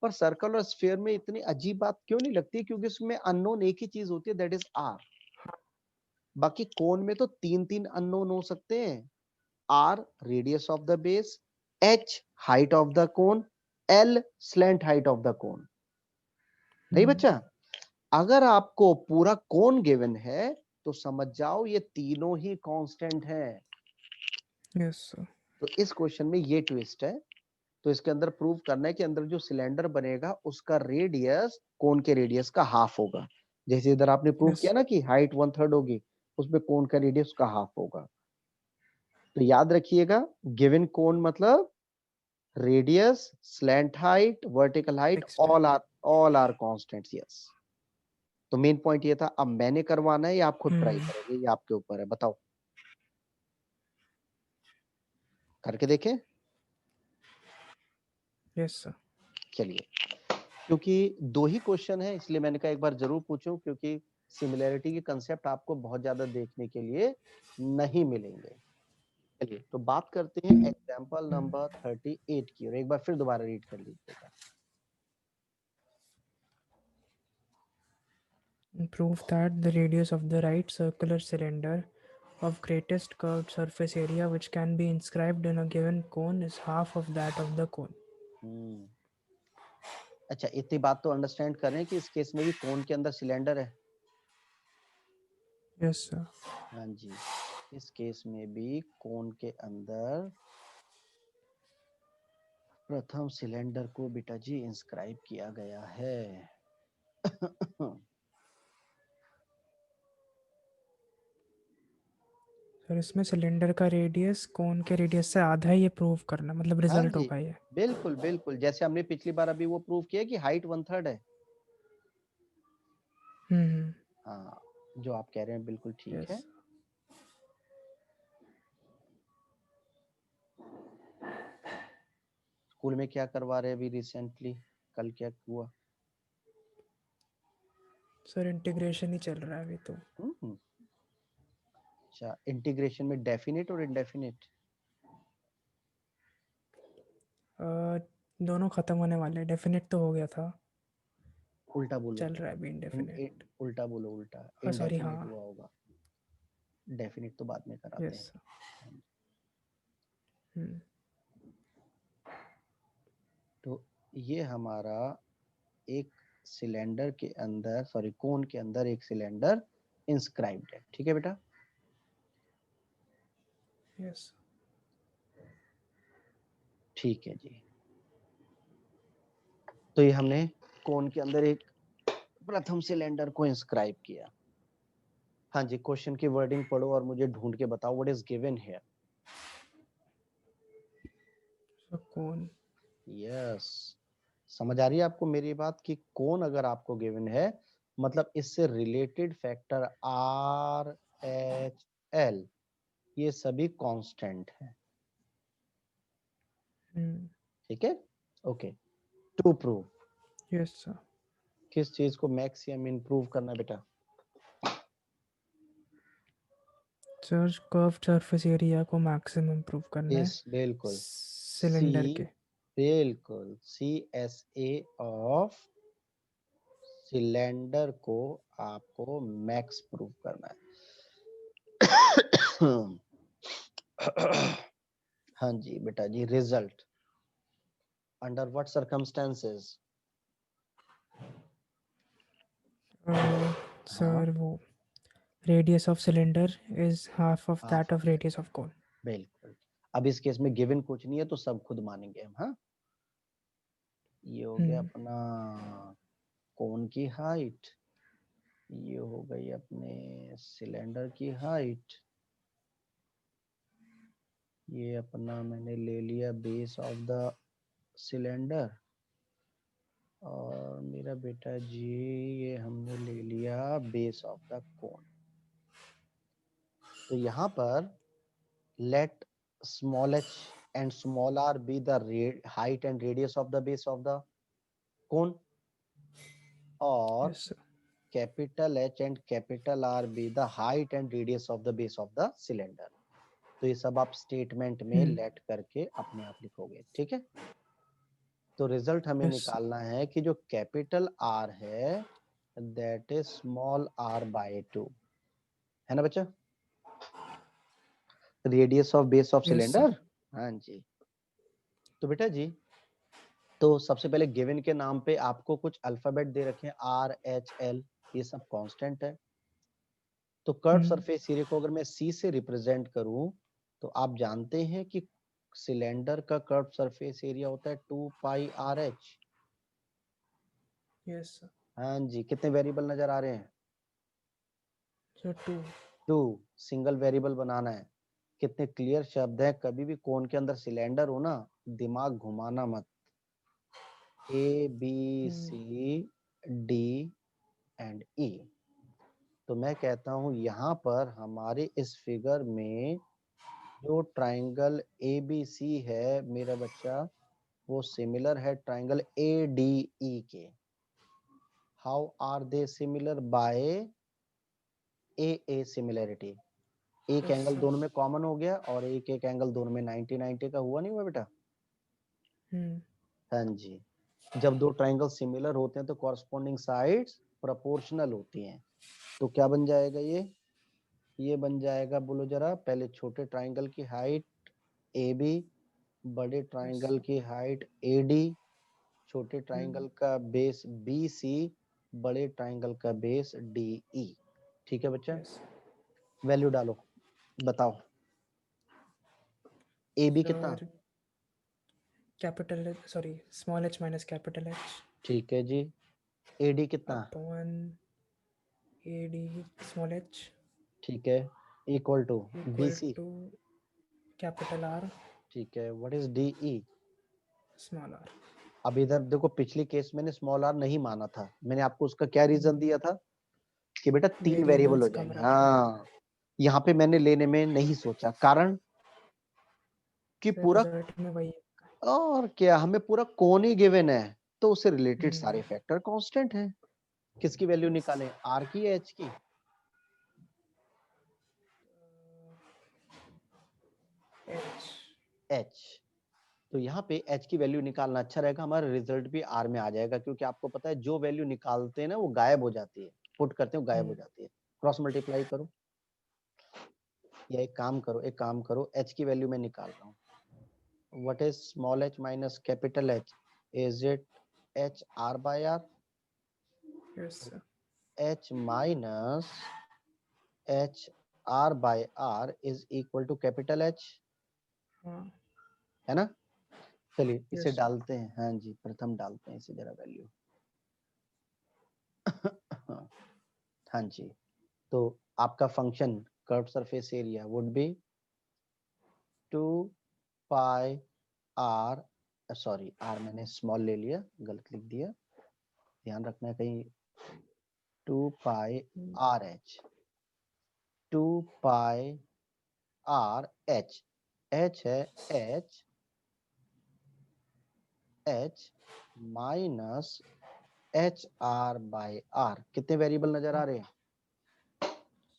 A: पर सर्कल और स्फीयर में इतनी अजीब बात क्यों नहीं लगती? क्योंकि उसमें अननोन एक ही चीज होती है, दैट इज आर। बाकी कोन में तो तीन तीन अननोन हो सकते हैं। R radius of the base, h height of the cone, l slant height of the cone. नहीं बच्चा, अगर आपको पूरा कोन गिवन है तो समझ जाओ ये तीनों ही कांस्टेंट है।
B: Yes sir.
A: तो इस क्वेश्चन में ये ट्विस्ट है। तो इसके अंदर प्रूव करना है कि अंदर जो सिलेंडर बनेगा उसका रेडियस कोन के रेडियस का हाफ होगा। जैसे इधर आपने प्रूव किया
B: यस।
A: ना कि हाइट 1/3 होगी, उसमें कोन का रेडियस का हाफ होगा। तो याद रखिएगा, गिवन कोन मतलब radius, slant height, vertical height,
B: extend.
A: All are constants. Yes. तो मेन पॉइंट ये था। अब मैंने करवाना है या आप खुद ट्राई करोगे, ये आपके ऊपर है, बताओ। करके देखें।
B: Yes sir.
A: चलिए, क्योंकि दो ही क्वेश्चन है इसलिए मैंने कहा एक बार जरूर पूछूं, क्योंकि सिमिलैरिटी के कंसेप्ट आपको बहुत ज्यादा देखने के लिए नहीं मिलेंगे। चलिए, तो बात करते हैं एग्जांपल नंबर 38 की, और एक बार फिर दोबारा रीड कर लीजिएगा।
B: Prove that the radius of the right circular cylinder of greatest curved surface area which can be inscribed in a given cone is half of that of the cone.
A: अच्छा, इतनी बात तो अंडरस्टैंड करें कि इस case में भी कोन के अंदर सिलेंडर है।
B: Yes sir.
A: हाँ जी, इस केस में भी कोन के अंदर प्रथम सिलेंडर को बेटा जी इंस्क्राइब किया गया है।
B: सर इसमें सिलेंडर का रेडियस कोन के रेडियस से आधा है, ये प्रूव करना, मतलब
A: हाँ
B: रिजल्ट
A: जी,
B: होगा ये।
A: बिल्कुल बिल्कुल, जैसे हमने पिछली बार अभी वो प्रूव किया कि हाइट 1/3 है। हाँ, जो आप कह रहे हैं बिल्कुल ठीक है।
B: यस।
A: स्कूल में क्या करवा रहे हैं अभी रिसेंटली, कल क्या हुआ?
B: सर इंटीग्रेशन ही चल रहा है अभी तो।
A: अच्छा, इंटीग्रेशन में डेफिनेट और इनडेफिनेट?
B: दोनों खत्म होने वाले हैं, डेफिनेट तो हो गया था,
A: उल्टा बोलो,
B: चल रहा है अभी इंडेफिनेट।
A: उल्टा बोलो, उल्टा
B: सॉरी हाँ।
A: इनडेफिनेट हुआ होगा। डेफिनेट तो बाद में कराते
B: यस।
A: हैं। तो ये हमारा एक सिलेंडर के अंदर, सॉरी कोन के अंदर एक सिलेंडर इंस्क्राइब्ड है, ठीक है बेटा।
B: यस।
A: ठीक है जी। तो ये हमने कोन के अंदर एक प्रथम सिलेंडर को इंस्क्राइब किया। हाँ जी, क्वेश्चन की वर्डिंग पढ़ो और मुझे ढूंढ के बताओ what is given here.
B: Cone.
A: Yes, समझ आ रही है आपको मेरी बात कि कोन अगर आपको गिवन है मतलब इससे related factor r, h, l ये सभी कांस्टेंट है। ठीक है, okay. To prove,
B: yes sir.
A: किस चीज को मैक्स या मिन प्रूव करना बेटा?
B: सर कर्व्ड सरफेस एरिया को मैक्सिमम प्रूव करना है
A: बिल्कुल,
B: सिलेंडर के।
A: बिल्कुल CSA ऑफ सिलेंडर को आपको मैक्स प्रूव करना है। हाँ जी बेटा जी, रिजल्ट अंडर व्हाट सर्कमस्टेंसेस? हाँ,
B: सर वो radius of cylinder is half of
A: half
B: that
A: of
B: of radius of cone.
A: बिल्कुल। अब इस केस में गिवन कुछ नहीं है तो सब खुद मानेंगे हम। हाँ, ये हो गया अपना कोन की हाइट, ये हो गई अपने सिलेंडर की हाइट, ये अपना मैंने ले लिया बेस ऑफ द सिलेंडर, और मेरा बेटा जी ये हमने ले लिया बेस ऑफ द कोन। तो यहाँ पर let small h and small r be the height and radius of the base of the cone, और
B: yes sir.
A: capital H and capital R be the height and radius of the base of the cylinder। तो ये सब आप statement में late करके अपने आप लिखोगे, ठीक है। तो रिजल्ट हमें
B: Yes.
A: निकालना है कि जो कैपिटल आर है that is small r by 2, है ना बच्चा? Radius of base of
B: Yes, sir.
A: Cylinder. हाँ जी। तो बेटा जी, तो सबसे पहले गिवन के नाम पे आपको कुछ अल्फाबेट दे रखे हैं, आर एच एल, ये सब कांस्टेंट है। तो कर्व सरफेस एरिया को अगर मैं सी से रिप्रेजेंट करूं तो आप जानते हैं कि सिलेंडर का कर्व सरफेस एरिया होता है 2 pi r H.
B: Yes, sir.
A: हाँ जी। कितने वेरिएबल नजर आ रहे हैं?
B: So 2.
A: 2। सिंगल वेरिएबल बनाना है। कितने क्लियर शब्द है, कभी भी कोन के अंदर सिलेंडर हो ना, दिमाग घुमाना मत। A B C D and E. तो मैं कहता हूं यहाँ पर हमारे इस फिगर में जो ट्राइंगल ए बी सी है मेरा बच्चा, वो सिमिलर है ट्राइंगल ए डी ई के। How are they similar? By A similarity. एक
B: Yes,
A: एंगल
B: sir.
A: दोनों में कॉमन हो गया और एक एक एंगल दोनों में 90-90 का हुआ, नहीं हुआ बेटा? हाँ जी। जब दो ट्राइंगल सिमिलर होते हैं तो कॉरस्पॉन्डिंग साइड्स प्रोपोर्शनल होती हैं। तो क्या बन जाएगा ये बन जाएगा, बोलो जरा, पहले छोटे ट्राइंगल की हाइट ए बी, बड़े ट्राइंगल की हाइट ए डी, छोटे ट्राइंगल का बेस बी सी, बड़े ट्राइंगल का बेस डी ई। ठीक है बच्चा?
B: Yes.
A: वैल्यू डालो, बताओ ए बी कितना?
B: Sir, capital sorry, small h minus capital H
A: ठीक है जी। ए डी कितना?
B: upon AD small h
A: ठीक है। इक्वल टू बी
B: equal
A: सी।
B: to capital R
A: ठीक है। What is D E?
B: small r.
A: अब इधर देखो, पिछली केस मैंने स्मॉल आर नहीं माना था, मैंने आपको उसका क्या रीजन दिया था कि बेटा 3 वेरिएबल हो
B: Variables कम
A: जाएंगे।
B: रखना है.
A: हाँ, यहाँ पे मैंने लेने में नहीं सोचा, कारण कि
B: सर
A: पूरा,
B: रिजल्ट में वही.
A: और क्या, हमें पूरा कोन ही गिवन है तो उससे रिलेटेड सारे फैक्टर कांस्टेंट हैं। किसकी वैल्यू निकालें, आर की या एच की?
B: H.
A: एच। तो यहाँ पे एच की वैल्यू निकालना अच्छा रहेगा, हमारा रिजल्ट भी आर में आ जाएगा, क्योंकि आपको पता है जो वैल्यू निकालते हैं ना वो गायब हो जाती है, पुट करते हैं गायब हो जाती है। क्रॉस मल्टीप्लाई करो या एक काम करो, एच की वैल्यू मैं निकाल रहा हूँ। What is small h minus capital H? Is it h r by r?
B: Yes, sir.
A: H minus h r by r is equal to capital h,
B: हाँ.
A: है ना? चलिए इसे
B: Yes, sir.
A: डालते हैं। हाँ जी, प्रथम डालते हैं इसे जरा वैल्यू। हाँ जी। तो आपका function curve surface area would be 2 pi r, sorry r मैंने स्मॉल ले लिया, गलत लिख दिया, ध्यान रखना है कहीं। 2 pi r h, 2 pi r h, h है h minus h r by r. कितने वेरिएबल नजर आ रहे हैं?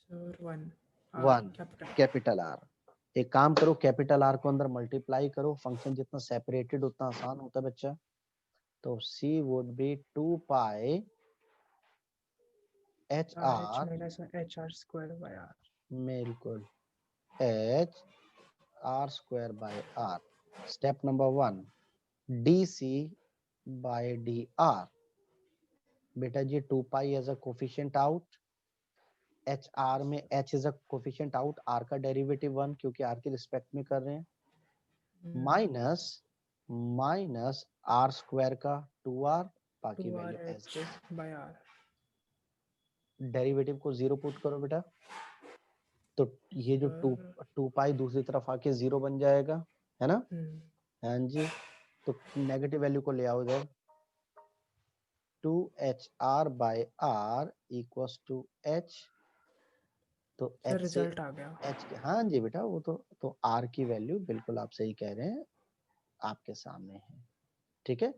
B: Sir 1 R
A: 1
B: capital.
A: Capital r. एक काम करो, कैपिटल आर को अंदर मल्टीप्लाई करो, फंक्शन जितना सेपरेटेड उतना आसान होता है बच्चा। तो C would be 2 pi H
B: RH
A: R,
B: minus HR squared by R.
A: बिल्कुल, H R square by R. Step number 1, D C by D R. बेटा जी 2 pi as a coefficient out, H R में H is a coefficient out, R का derivative 1 क्योंकि are के respect में कर रहे हैं, माइनस माइनस आर स्क्वायर का 2r, बाकी value as
B: 2RH
A: it is.
B: by R.
A: Derivative को 0 पुट करो बेटा, तो ये जो टू
B: Sir,
A: टू पाई दूसरी तरफ आके 0 बन जाएगा, है ना? हाँ जी। तो नेगेटिव वैल्यू को ले आओ इधर, 2HR by R equals to H। तो
B: सर
A: H से
B: रिजल्ट आ गया.
A: H के, हाँ जी बेटा, वो तो R की वैल्यू बिल्कुल आप सही कह रहे हैं, आपके सामने है। ठीक है?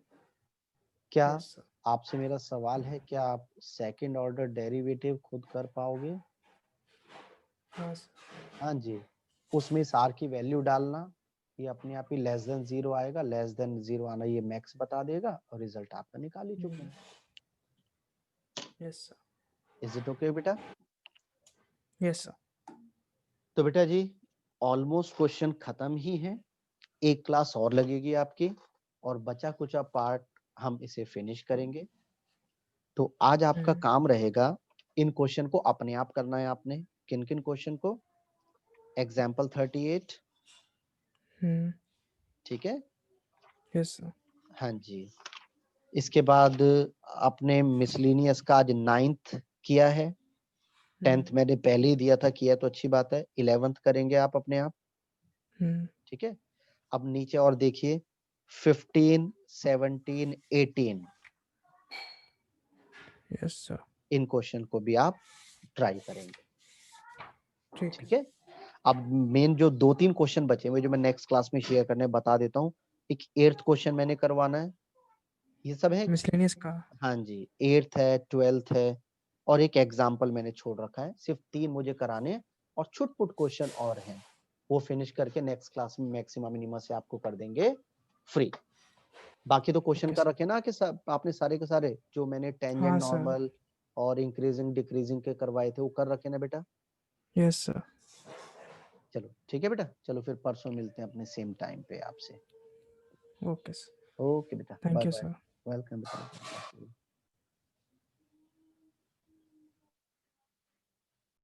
A: क्या
B: Yes, sir.
A: आपसे मेरा सवाल है, क्या आप सेकंड ऑर्डर डेरिवेटिव खुद कर पाओगे?
B: हाँ सर.
A: हाँ जी। उसमें इस R की वैल्यू डालना, ये अपने आप ही लेस देन 0 आएगा, लेस देन 0 आना ये मैक्स बता देगा और रिजल्ट आपका निकाल ही चुके हैं।
B: Yes sir.
A: Is it okay बेटा?
B: Yes sir.
A: तो बेटा जी ऑलमोस्ट क्वेश्चन खत्म ही है, एक क्लास और लगेगी आपकी और बचा कुचा पार्ट हम इसे फिनिश करेंगे। तो आज आपका काम रहेगा इन क्वेश्चन को अपने आप करना है आपने। किन किन क्वेश्चन को? एग्जाम्पल 38, ठीक है?
B: Yes sir.
A: हाँ जी। इसके बाद आपने मिसलिनियस का आज 9th किया है, 10th मैंने पहले ही दिया था, किया तो अच्छी बात है। 11th करेंगे आप अपने आप, ठीक है? अब नीचे और देखिए 15, 17, 18
B: यस सर।
A: इन क्वेश्चन को भी आप ट्राई करेंगे,
B: ठीक
A: ठीक है? अब मेन जो 2-3 क्वेश्चन बचे हुए जो मैं नेक्स्ट क्लास में शेयर करने बता देता हूँ। एक 8th क्वेश्चन मैंने करवाना है, ये सब है।
B: मिसलेनियस का।
A: हाँ जी, 8th है, 12th है और एक एग्जाम्पल मैंने छोड़ रखा है। सिर्फ 3 मुझे कराने हैं और छुटपुट क्वेश्चन और हैं, वो फिनिश करके नेक्स्ट क्लास में मैक्सिमम मिनिमम से आपको कर देंगे फ्री। बाकी तो क्वेश्चन
B: ओके
A: कर
B: सर।
A: रखे ना कि सब आपने सारे के सारे जो मैंने टेंजेंट
B: हाँ सर।
A: नॉर्मल और इंक्रीजिंग डिक्रीजिंग के करवाए थे वो कर रखे ना बेटा?
B: Yes sir.
A: चलो ठीक है बेटा, चलो फिर परसों मिलते हैं अपने सेम टाइम पे आपसे।
B: Okay sir.
A: ओके बेटा, bye
B: thank you
A: bye.
B: Sir.
A: Welcome बेटा।